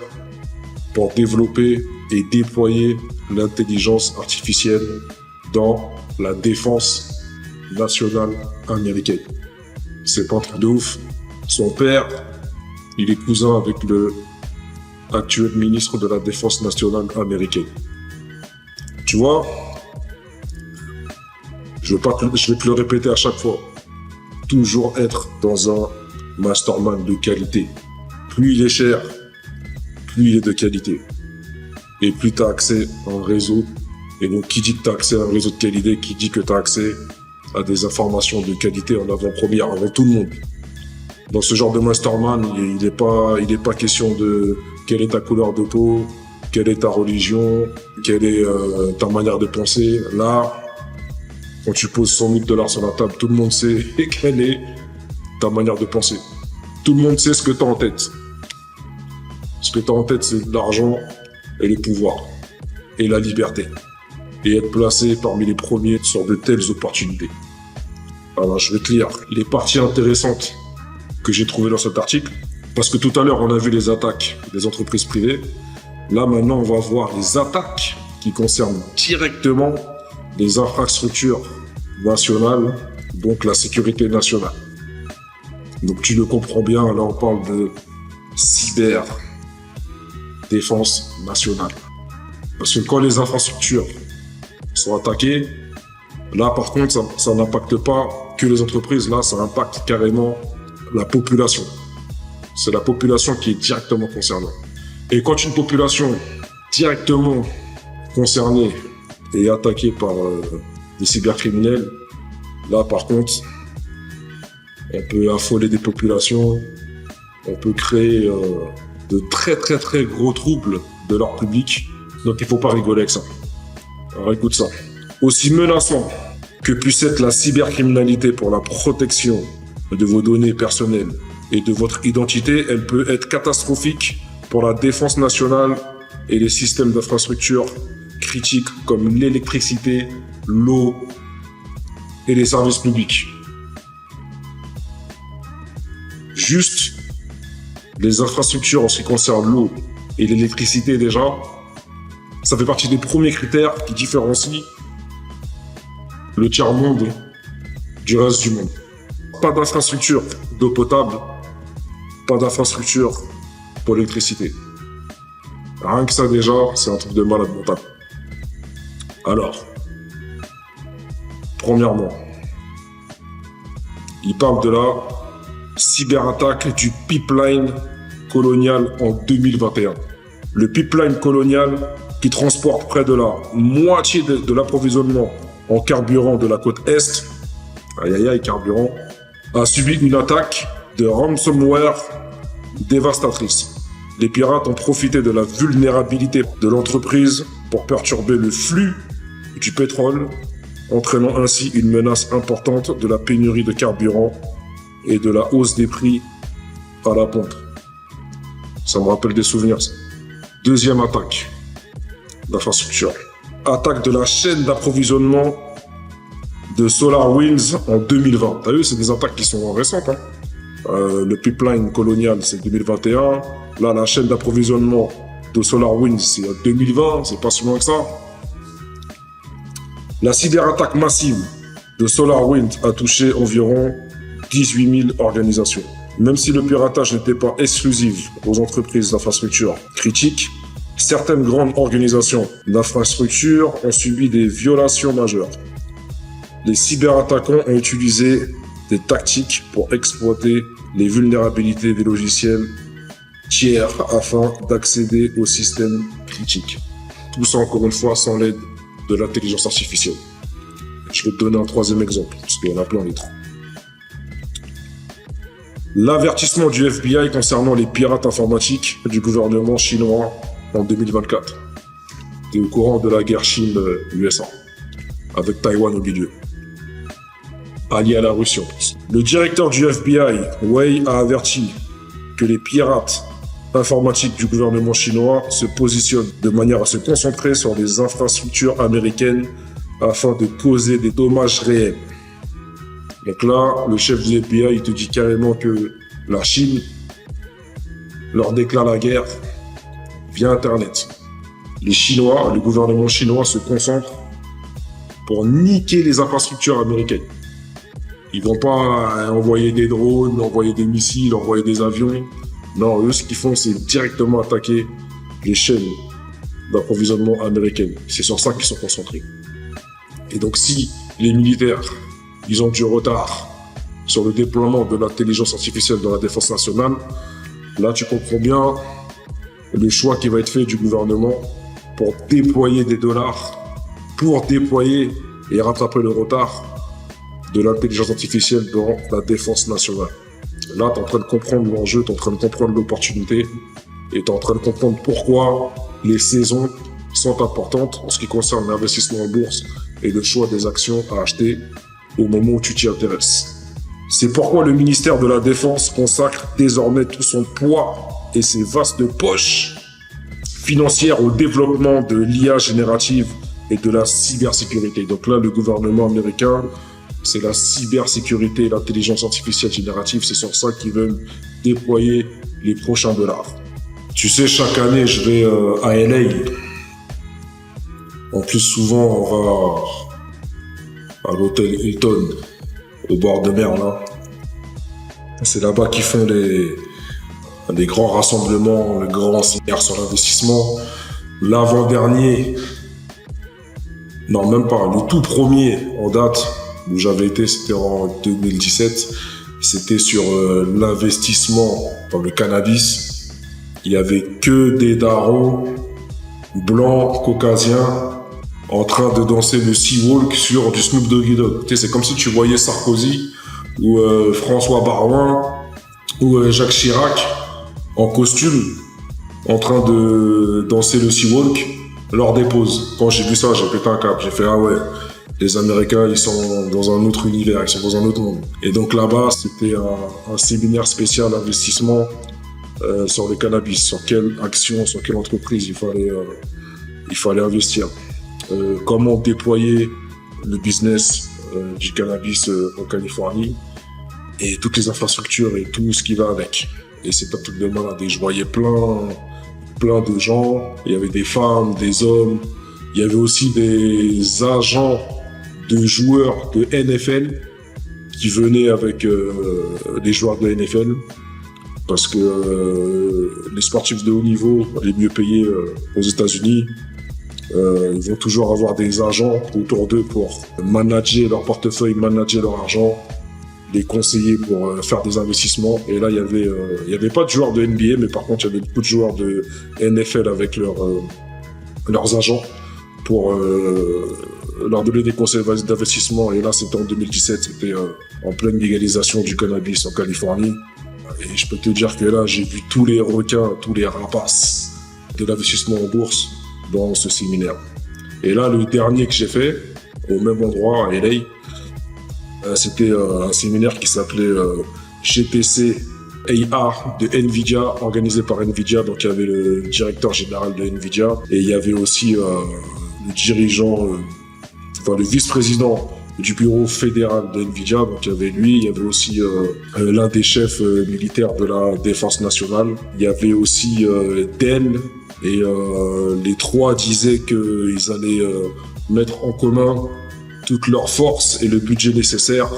pour développer et déployer l'intelligence artificielle dans la défense nationale américaine. C'est pas un truc de ouf. Son père, il est cousin avec le actuel ministre de la Défense nationale américaine. Tu vois, je vais te le répéter à chaque fois. Toujours être dans un mastermind de qualité. Plus il est cher, plus il est de qualité. Et plus tu as accès à un réseau. Et donc, qui dit que tu as accès à un réseau de qualité, qui dit que tu as accès à des informations de qualité en avant-première, avant tout le monde. Dans ce genre de mastermind, il n'est pas question de quelle est ta couleur de peau, quelle est ta religion, quelle est ta manière de penser. Là, quand tu poses 100 000 $ sur la table, tout le monde sait quelle est ta manière de penser. Tout le monde sait ce que tu as en tête. Ce que tu as en tête, c'est l'argent et le pouvoir et la liberté. Et être placé parmi les premiers sur de telles opportunités. Alors, je vais te lire les parties intéressantes que j'ai trouvées dans cet article. Parce que tout à l'heure, on a vu les attaques des entreprises privées. Là, maintenant, on va voir les attaques qui concernent directement les infrastructures nationales, donc la sécurité nationale. Donc, tu le comprends bien, là, on parle de cyber défense nationale. Parce que quand les infrastructures sont attaquées, là, par contre, ça n'impacte pas que les entreprises, là, ça impacte carrément la population. C'est la population qui est directement concernée. Et quand une population directement concernée est attaquée par des cybercriminels, là, par contre, on peut affoler des populations, on peut créer de très très très gros troubles de l'ordre public. Donc il faut pas rigoler avec ça. Alors écoute ça. Aussi menaçant que puisse être la cybercriminalité pour la protection de vos données personnelles et de votre identité, elle peut être catastrophique pour la défense nationale et les systèmes d'infrastructure critiques comme l'électricité, l'eau et les services publics. Juste les infrastructures en ce qui concerne l'eau et l'électricité déjà, ça fait partie des premiers critères qui différencient le tiers-monde du reste du monde. Pas d'infrastructure d'eau potable, pas d'infrastructure pour l'électricité. Rien que ça déjà, c'est un truc de malade mental. Alors, premièrement, il parle de la cyberattaque du pipeline colonial en 2021. Le pipeline colonial qui transporte près de la moitié de l'approvisionnement en carburant de la côte Est, carburant, a subi une attaque de ransomware dévastatrice. Les pirates ont profité de la vulnérabilité de l'entreprise pour perturber le flux du pétrole, entraînant ainsi une menace importante de la pénurie de carburant et de la hausse des prix à la pompe. Ça me rappelle des souvenirs, ça. Deuxième attaque d'infrastructure. Attaque de la chaîne d'approvisionnement de SolarWinds en 2020. T'as vu, c'est des attaques qui sont récentes. Le pipeline colonial, c'est 2021. Là, la chaîne d'approvisionnement de SolarWinds, c'est 2020. C'est pas si loin que ça. La cyberattaque massive de SolarWinds a touché environ 18 000 organisations. Même si le piratage n'était pas exclusif aux entreprises d'infrastructures critiques, Certaines grandes organisations d'infrastructure ont subi des violations majeures. Les cyberattaquants ont utilisé des tactiques pour exploiter les vulnérabilités des logiciels tiers afin d'accéder aux systèmes critiques. Tout ça, encore une fois, sans l'aide de l'intelligence artificielle. Je vais te donner un troisième exemple, parce qu'il y en a plein d'autres. L'avertissement du FBI concernant les pirates informatiques du gouvernement chinois en 2024. Tu es au courant de la guerre Chine-USA, avec Taïwan au milieu, allié à la Russie en plus. Le directeur du FBI, Wei, a averti que les pirates informatiques du gouvernement chinois se positionnent de manière à se concentrer sur les infrastructures américaines afin de causer des dommages réels. Donc là, le chef du FBI, il te dit carrément que la Chine leur déclare la guerre via Internet. Les Chinois, le gouvernement chinois se concentre pour niquer les infrastructures américaines. Ils vont pas envoyer des drones, envoyer des missiles, envoyer des avions. Non, eux, ce qu'ils font, c'est directement attaquer les chaînes d'approvisionnement américaines. C'est sur ça qu'ils sont concentrés. Et donc, si les militaires, ils ont du retard sur le déploiement de l'intelligence artificielle dans la défense nationale, là, tu comprends bien le choix qui va être fait du gouvernement pour déployer des dollars, pour déployer et rattraper le retard de l'intelligence artificielle dans la défense nationale. Là, tu es en train de comprendre l'enjeu, tu es en train de comprendre l'opportunité et tu es en train de comprendre pourquoi les saisons sont importantes en ce qui concerne l'investissement en bourse et le choix des actions à acheter au moment où tu t'y intéresses. C'est pourquoi le ministère de la Défense consacre désormais tout son poids et ses vastes poches financières au développement de l'IA générative et de la cybersécurité. Donc là, le gouvernement américain, c'est la cybersécurité et l'intelligence artificielle générative. C'est sur ça qu'ils veulent déployer les prochains dollars. Tu sais, chaque année, je vais à LA. En plus, souvent, on va à l'hôtel Hilton, au bord de mer, là. C'est là-bas qu'ils font des grands rassemblements, le grand séminaire sur l'investissement. L'avant-dernier, non, même pas, le tout premier en date où j'avais été, c'était en 2017. C'était sur l'investissement dans le cannabis. Il y avait que des darons blancs, caucasiens, en train de danser le Sea-Walk sur du Snoop Doggy Dogg. Tu sais, c'est comme si tu voyais Sarkozy ou François Barouin ou Jacques Chirac en costume en train de danser le Sea-Walk lors des pauses. Quand j'ai vu ça, j'ai pété un câble. J'ai fait, ah ouais, les Américains, ils sont dans un autre univers, ils sont dans un autre monde. Et donc là-bas, c'était un séminaire spécial investissement sur le cannabis, sur quelle action, sur quelle entreprise il fallait investir. Comment déployer le business du cannabis en Californie et toutes les infrastructures et tout ce qui va avec. Et c'est un truc de malade. Et je voyais plein de gens. Il y avait des femmes, des hommes. Il y avait aussi des agents de joueurs de NFL qui venaient avec les joueurs de NFL. Parce que les sportifs de haut niveau, les mieux payés aux États-Unis, ils vont toujours avoir des agents autour d'eux pour manager leur portefeuille, manager leur argent, les conseiller pour faire des investissements. Et là, il y avait pas de joueurs de NBA, mais par contre, il y avait beaucoup de joueurs de NFL avec leurs agents pour leur donner des conseils d'investissement. Et là, c'était en 2017, c'était en pleine légalisation du cannabis en Californie. Et je peux te dire que là, j'ai vu tous les requins, tous les rapaces de l'investissement en bourse dans ce séminaire. Et là, le dernier que j'ai fait, au même endroit, à LA, c'était un séminaire qui s'appelait GTC AR de NVIDIA, organisé par NVIDIA. Donc, il y avait le directeur général de NVIDIA et il y avait aussi le dirigeant, le vice-président du bureau fédéral de NVIDIA. Donc, il y avait lui, il y avait aussi l'un des chefs militaires de la défense nationale. Il y avait aussi Dell. Et les trois disaient qu'ils allaient mettre en commun toutes leurs forces et le budget nécessaire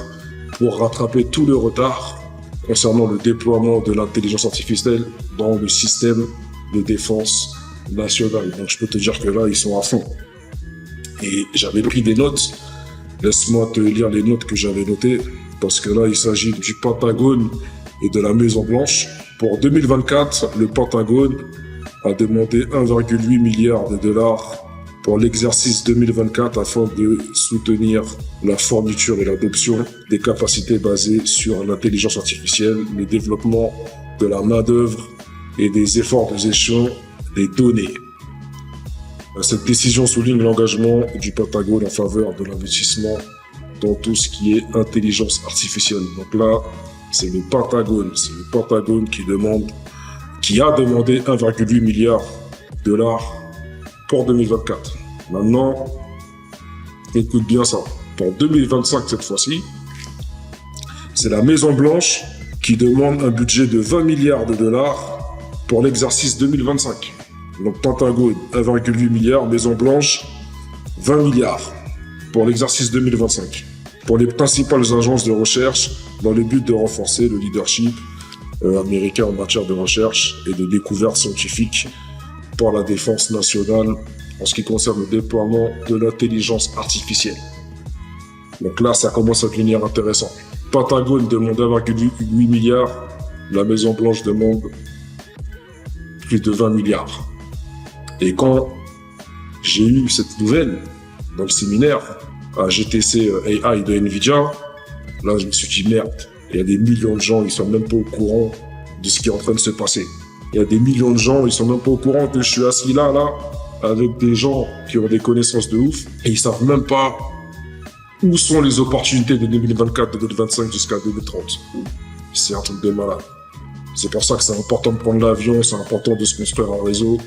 pour rattraper tout le retard concernant le déploiement de l'intelligence artificielle dans le système de défense nationale. Donc je peux te dire que là, ils sont à fond. Et j'avais pris des notes. Laisse-moi te lire les notes que j'avais notées. Parce que là, il s'agit du Pentagone et de la Maison Blanche. Pour 2024, le Pentagone a demandé 1,8 milliard de dollars pour l'exercice 2024 afin de soutenir la fourniture et l'adoption des capacités basées sur l'intelligence artificielle, le développement de la main-d'œuvre et des efforts de gestion des données. Cette décision souligne l'engagement du Pentagone en faveur de l'investissement dans tout ce qui est intelligence artificielle. Donc là, c'est le Pentagone qui a demandé 1,8 milliard de dollars pour 2024. Maintenant, écoute bien ça. Pour 2025, cette fois-ci, c'est la Maison Blanche qui demande un budget de 20 milliards de dollars pour l'exercice 2025. Donc Pentagone, 1,8 milliard, Maison Blanche, 20 milliards pour l'exercice 2025. Pour les principales agences de recherche, dans le but de renforcer le leadership américain en matière de recherche et de découverte scientifique pour la défense nationale en ce qui concerne le déploiement de l'intelligence artificielle. Donc là, ça commence à devenir intéressant. Pentagone demande 1,8 milliard, la Maison Blanche demande plus de 20 milliards. Et quand j'ai eu cette nouvelle dans le séminaire à GTC AI de Nvidia, là je me suis dit merde, il y a des millions de gens, ils sont même pas au courant de ce qui est en train de se passer. Il y a des millions de gens, ils sont même pas au courant que je suis assis là, avec des gens qui ont des connaissances de ouf, et ils savent même pas où sont les opportunités de 2024, 2025 jusqu'à 2030. C'est un truc de malade. C'est pour ça que c'est important de prendre l'avion, c'est important de se construire un réseau,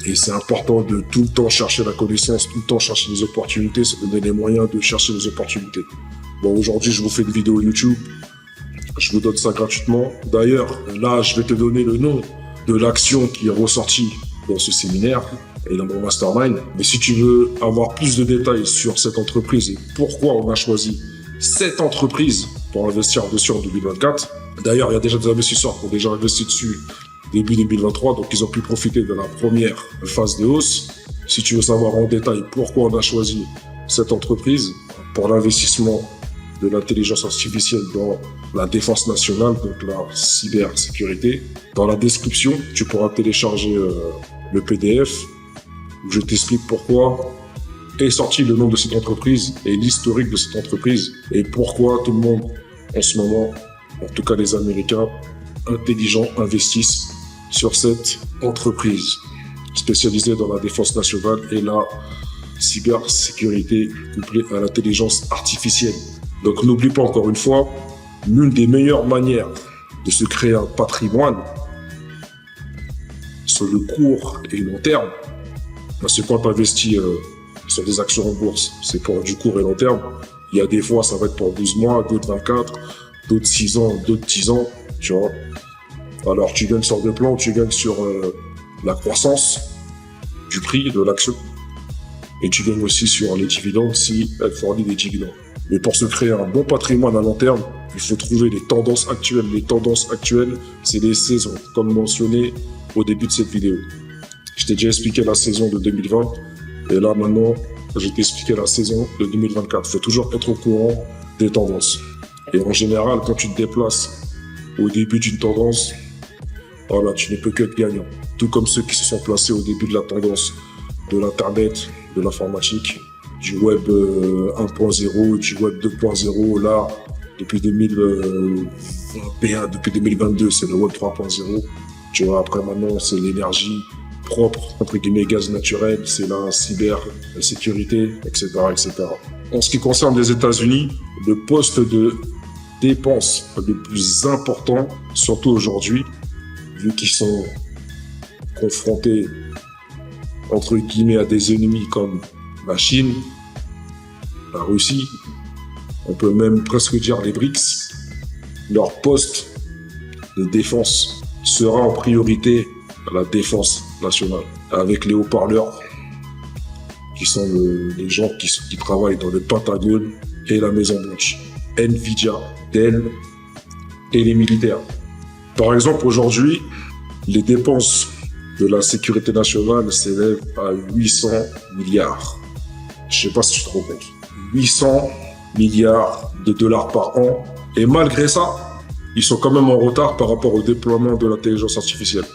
et c'est important de tout le temps chercher la connaissance, tout le temps chercher les opportunités, se donner les moyens de chercher les opportunités. Bon, aujourd'hui, je vous fais une vidéo YouTube. Je vous donne ça gratuitement. D'ailleurs, là, je vais te donner le nom de l'action qui est ressortie dans ce séminaire et dans mon mastermind. Mais si tu veux avoir plus de détails sur cette entreprise et pourquoi on a choisi cette entreprise pour investir dessus en 2024, d'ailleurs, il y a déjà des investisseurs qui ont déjà investi dessus début 2023, donc ils ont pu profiter de la première phase de hausse. Si tu veux savoir en détail pourquoi on a choisi cette entreprise pour l'investissement de l'intelligence artificielle dans la défense nationale, donc la cybersécurité, dans la description, tu pourras télécharger le PDF où je t'explique pourquoi est sorti le nom de cette entreprise et l'historique de cette entreprise et pourquoi tout le monde, en ce moment, en tout cas les Américains, intelligents, investissent sur cette entreprise spécialisée dans la défense nationale et la cybersécurité couplée à l'intelligence artificielle. Donc n'oublie pas encore une fois, l'une des meilleures manières de se créer un patrimoine sur le court et long terme, parce que quand tu investis sur des actions en bourse, c'est pour du court et long terme. Il y a des fois, ça va être pour 12 mois, d'autres 24, d'autres 6 ans, d'autres 10 ans, tu vois. Alors tu gagnes sur deux plans, tu gagnes sur la croissance du prix de l'action et tu gagnes aussi sur les dividendes si elle fournit des dividendes. Mais pour se créer un bon patrimoine à long terme, il faut trouver les tendances actuelles. Les tendances actuelles, c'est les saisons, comme mentionné au début de cette vidéo. Je t'ai déjà expliqué la saison de 2020, et là maintenant, je vais t'expliquer la saison de 2024. Il faut toujours être au courant des tendances. Et en général, quand tu te déplaces au début d'une tendance, voilà, tu ne peux que être gagnant. Tout comme ceux qui se sont placés au début de la tendance de l'Internet, de l'informatique, du web 1.0, du web 2.0, là, depuis 2021, depuis 2022, c'est le web 3.0. Tu vois, après maintenant, c'est l'énergie propre, entre guillemets, gaz naturel, c'est la cybersécurité, etc., etc. En ce qui concerne les États-Unis, le poste de dépense le plus important, surtout aujourd'hui, vu qu'ils sont confrontés, entre guillemets, à des ennemis comme la Chine, la Russie, on peut même presque dire les BRICS, leur poste de défense sera en priorité la défense nationale, avec les haut-parleurs qui sont les gens qui travaillent dans le Pentagone et la Maison Blanche, Nvidia, Dell et les militaires. Par exemple, aujourd'hui, les dépenses de la sécurité nationale s'élève à 800 milliards. Je sais pas si tu te rends compte. 800 milliards de dollars par an. Et malgré ça, ils sont quand même en retard par rapport au déploiement de l'intelligence artificielle.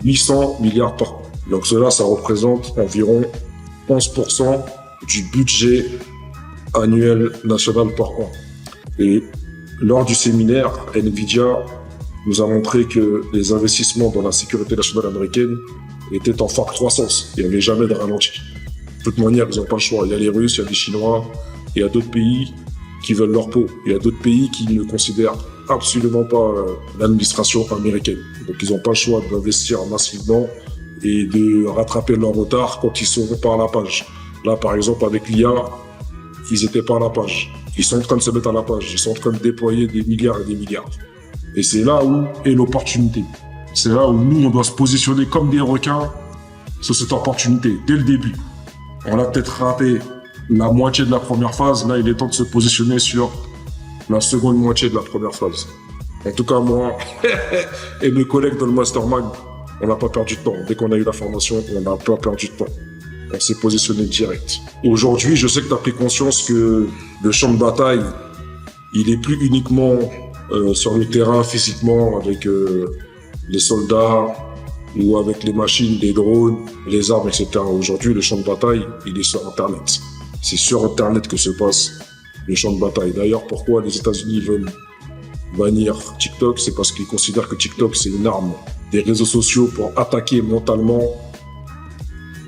800 milliards par an. Donc cela, ça représente environ 11% du budget annuel national par an. Et lors du séminaire, Nvidia nous a montré que les investissements dans la sécurité nationale américaine étaient en forte croissance. Il n'y avait jamais de ralenti. De toute manière, ils n'ont pas le choix. Il y a les Russes, il y a les Chinois, il y a d'autres pays qui veulent leur peau. Il y a d'autres pays qui ne considèrent absolument pas l'administration américaine. Donc ils n'ont pas le choix d'investir massivement et de rattraper leur retard quand ils seront pas à la page. Là, par exemple, avec l'IA, ils étaient pas à la page. Ils sont en train de se mettre à la page. Ils sont en train de déployer des milliards et des milliards. Et c'est là où est l'opportunité. C'est là où nous, on doit se positionner comme des requins sur cette opportunité, dès le début. On a peut-être raté la moitié de la première phase. Là, il est temps de se positionner sur la seconde moitié de la première phase. En tout cas, moi et mes collègues dans le Mastermind, on n'a pas perdu de temps. Dès qu'on a eu la formation, on n'a pas perdu de temps. On s'est positionné direct. Aujourd'hui, je sais que tu as pris conscience que le champ de bataille, il est plus uniquement sur le terrain physiquement avec les soldats ou avec les machines, les drones, les armes, etc. Aujourd'hui, le champ de bataille, il est sur Internet. C'est sur Internet que se passe le champ de bataille. D'ailleurs, pourquoi les États-Unis veulent bannir TikTok, c'est parce qu'ils considèrent que TikTok, c'est une arme des réseaux sociaux pour attaquer mentalement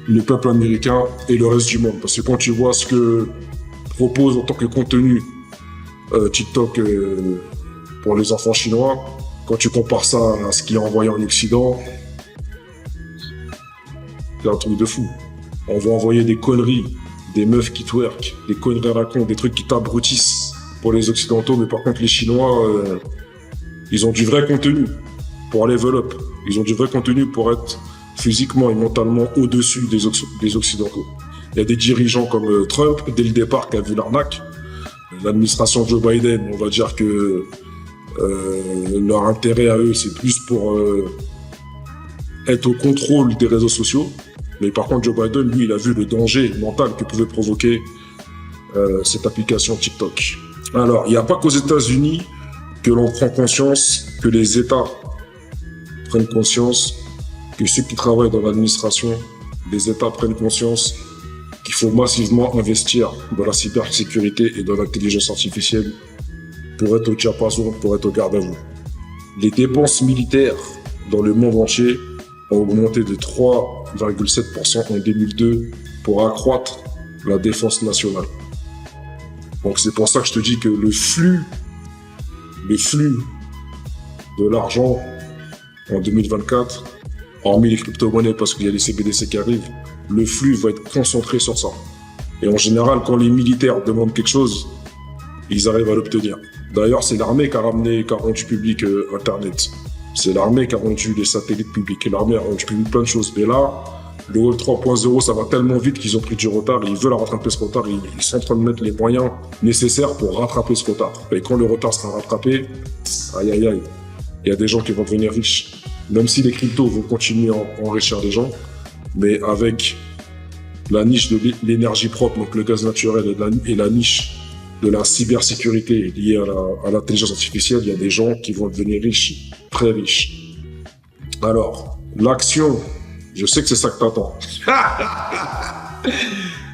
le peuple américain et le reste du monde. Parce que quand tu vois ce que propose en tant que contenu TikTok pour les enfants chinois, quand tu compares ça à ce qui est envoyé en Occident, c'est un truc de fou. On va envoyer des conneries, des meufs qui twerk, des conneries à la con, des trucs qui t'abrutissent pour les Occidentaux, mais par contre les Chinois, ils ont du vrai contenu pour level up. Ils ont du vrai contenu pour être physiquement et mentalement au-dessus des Occidentaux. Il y a des dirigeants comme Trump, dès le départ, qui a vu l'arnaque. L'administration Joe Biden, on va dire que leur intérêt à eux, c'est plus pour être au contrôle des réseaux sociaux. Mais par contre, Joe Biden, lui, il a vu le danger mental que pouvait provoquer cette application TikTok. Alors, il n'y a pas qu'aux États-Unis que l'on prend conscience, que les États prennent conscience, que ceux qui travaillent dans l'administration, les États prennent conscience qu'il faut massivement investir dans la cybersécurité et dans l'intelligence artificielle pour être au diapason, pour être au garde à vous. Les dépenses militaires dans le monde entier ont augmenté de 3,7% en 2002 pour accroître la défense nationale. Donc c'est pour ça que je te dis que le flux de l'argent en 2024, hormis les crypto-monnaies parce qu'il y a les CBDC qui arrivent, le flux va être concentré sur ça. Et en général, quand les militaires demandent quelque chose, ils arrivent à l'obtenir. D'ailleurs, c'est l'armée qui a rendu public Internet. C'est l'armée qui a rendu les satellites publics. Et l'armée a rendu public plein de choses. Mais là, le Web 3.0, ça va tellement vite qu'ils ont pris du retard. Ils veulent rattraper ce retard. Ils sont en train de mettre les moyens nécessaires pour rattraper ce retard. Et quand le retard sera rattrapé, aïe aïe aïe, il y a des gens qui vont devenir riches. Même si les cryptos vont continuer à enrichir les gens, mais avec la niche de l'énergie propre, donc le gaz naturel et la niche de la cybersécurité liée à l'intelligence artificielle, il y a des gens qui vont devenir riches, très riches. Alors, l'action, je sais que c'est ça que t'attends.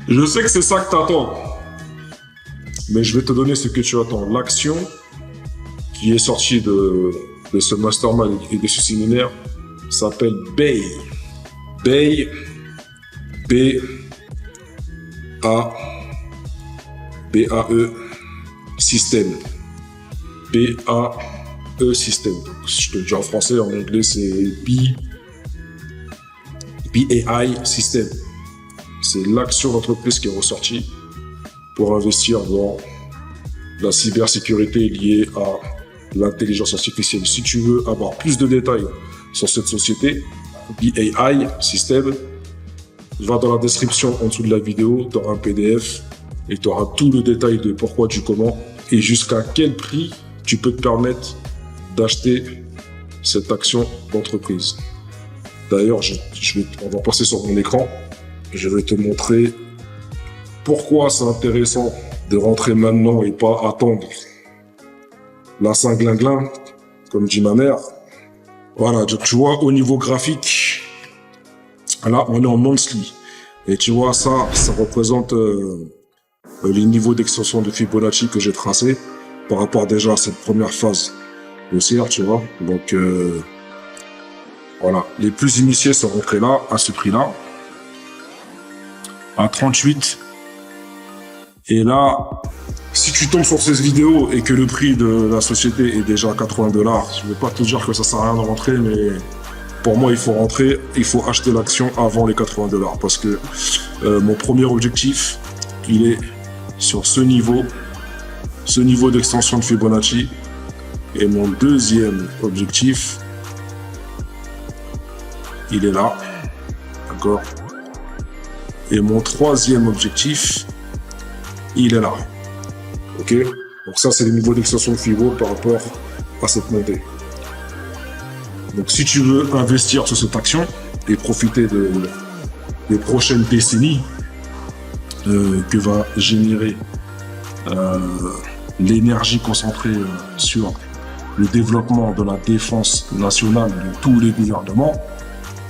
Je sais que c'est ça que t'attends. Mais je vais te donner ce que tu attends. L'action qui est sortie de ce mastermind et de ce séminaire s'appelle BAE. BAE, B-A-E, système. B-A-E, système. Je te le dis en français, en anglais, c'est B-A-I, système. C'est l'action d'entreprise qui est ressortie pour investir dans la cybersécurité liée à l'intelligence artificielle. Si tu veux avoir plus de détails sur cette société, BAI, système, va dans la description en dessous de la vidéo, tu auras un PDF et tu auras tout le détail de pourquoi, du comment et jusqu'à quel prix tu peux te permettre d'acheter cette action d'entreprise. D'ailleurs, on va passer sur mon écran. Je vais te montrer pourquoi c'est intéressant de rentrer maintenant et pas attendre la Saint-Glinglin, comme dit ma mère. Voilà, tu vois, au niveau graphique, là, on est en monthly. Et tu vois, ça représente les niveaux d'extension de Fibonacci que j'ai tracés par rapport déjà à cette première phase haussière, tu vois. Donc, voilà, les plus initiés sont rentrés là, à ce prix-là, à 38. Et là, si tu tombes sur cette vidéo et que le prix de la société est déjà à $80, je ne vais pas te dire que ça sert à rien de rentrer, mais pour moi, il faut rentrer, il faut acheter l'action avant les $80 parce que mon premier objectif, il est sur ce niveau d'extension de Fibonacci. Et mon deuxième objectif, il est là, d'accord. Et mon troisième objectif, il est là, ok. Donc ça, c'est le niveau d'extension de Fibo par rapport à cette montée. Donc si tu veux investir sur cette action et profiter des prochaines décennies que va générer l'énergie concentrée sur le développement de la défense nationale de tous les gouvernements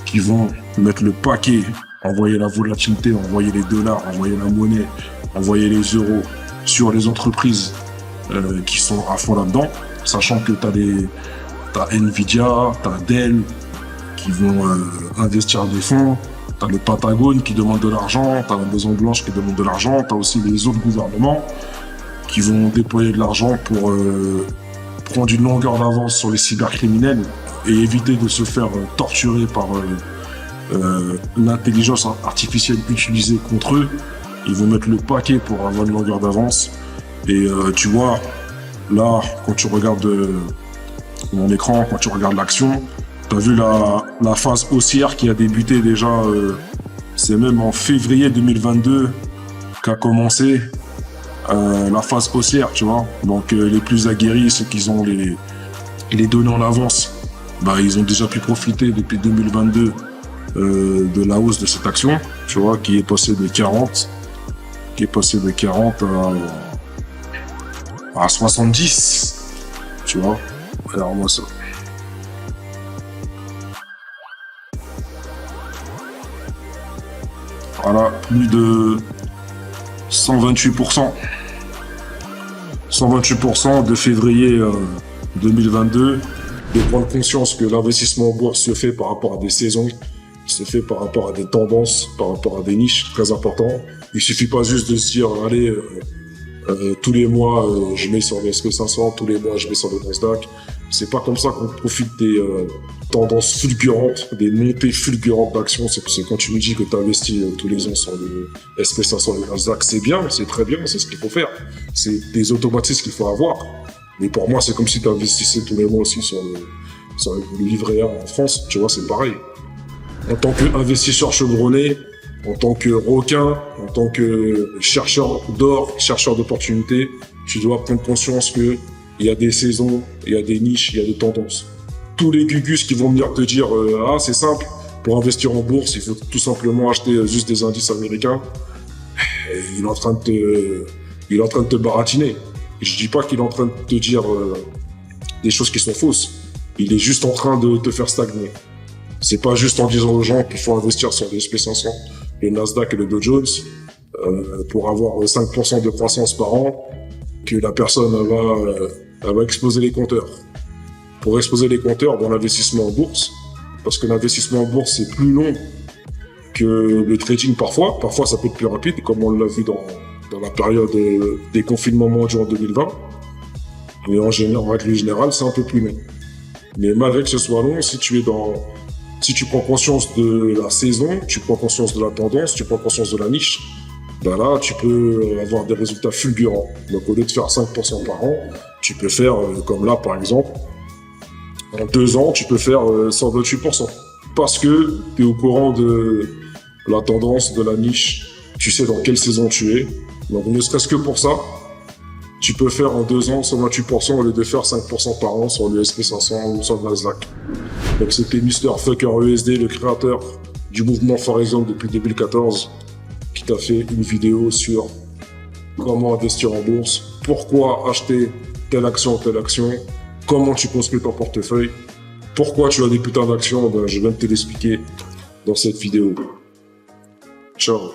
qui vont mettre le paquet, envoyer la volatilité, envoyer les dollars, envoyer la monnaie, envoyer les euros sur les entreprises qui sont à fond là-dedans, sachant que t'as Nvidia, t'as Dell qui vont investir des fonds, t'as le Pentagone qui demande de l'argent, t'as la Maison Blanche qui demande de l'argent, t'as aussi les autres gouvernements qui vont déployer de l'argent pour prendre une longueur d'avance sur les cybercriminels et éviter de se faire torturer par l'intelligence artificielle utilisée contre eux. Ils vont mettre le paquet pour avoir une longueur d'avance. Et tu vois, là, quand tu regardes mon écran, quand tu regardes l'action, tu as vu la phase haussière qui a débuté déjà, c'est même en février 2022 qu'a commencé la phase haussière, tu vois. Donc les plus aguerris, ceux qui ont les données en avance, bah, ils ont déjà pu profiter depuis 2022 de la hausse de cette action, tu vois, qui est passée de 40 à 70, tu vois. Regarde-moi ça. Voilà, plus de 128%. 128% de février 2022, de prendre conscience que l'investissement en bourse se fait par rapport à des saisons, se fait par rapport à des tendances, par rapport à des niches, très important. Il suffit pas juste de se dire, allez, tous les mois, je mets sur le SP500, tous les mois, je mets sur le Nasdaq. C'est pas comme ça qu'on profite des tendances fulgurantes, des montées fulgurantes d'actions. C'est quand tu me dis que tu investis tous les ans sur le SP500 et le Nasdaq, c'est bien, c'est très bien, c'est ce qu'il faut faire. C'est des automatismes qu'il faut avoir. Mais pour moi, c'est comme si tu investissais tous les mois aussi sur le livret A en France. Tu vois, c'est pareil. En tant qu'investisseur chevronné, en tant que requin, en tant que chercheur d'or, chercheur d'opportunités, tu dois prendre conscience que il y a des saisons, il y a des niches, il y a des tendances. Tous les gugus qui vont venir te dire ah c'est simple, pour investir en bourse, il faut tout simplement acheter juste des indices américains. Et il est en train de te baratiner. Et je dis pas qu'il est en train de te dire des choses qui sont fausses. Il est juste en train de te faire stagner. C'est pas juste en disant aux gens qu'il faut investir sur les SP500, le Nasdaq et le Dow Jones pour avoir 5% de croissance par an que la personne elle va exploser les compteurs. Pour exploser les compteurs dans l'investissement en bourse, parce que l'investissement en bourse c'est plus long que le trading parfois. Parfois ça peut être plus rapide, comme on l'a vu dans la période des confinements mondiaux en 2020. Mais en règle générale, c'est un peu plus long. Mais malgré que ce soit long, si tu prends conscience de la saison, tu prends conscience de la tendance, tu prends conscience de la niche, ben là, tu peux avoir des résultats fulgurants. Donc, au lieu de faire 5% par an, tu peux faire, comme là, par exemple, en 2 ans, tu peux faire 128%. Parce que tu es au courant de la tendance, de la niche, tu sais dans quelle saison tu es. Donc, ne serait-ce que pour ça, tu peux faire en 2 ans 128% au lieu de faire 5% par an sur le SP500 ou sur le Nasdaq. Donc c'était Mr. Fucker USD, le créateur du mouvement Forex depuis 2014, qui t'a fait une vidéo sur comment investir en bourse, pourquoi acheter telle action, comment tu construis ton portefeuille, pourquoi tu as des putains d'actions, je viens de te l'expliquer dans cette vidéo. Ciao.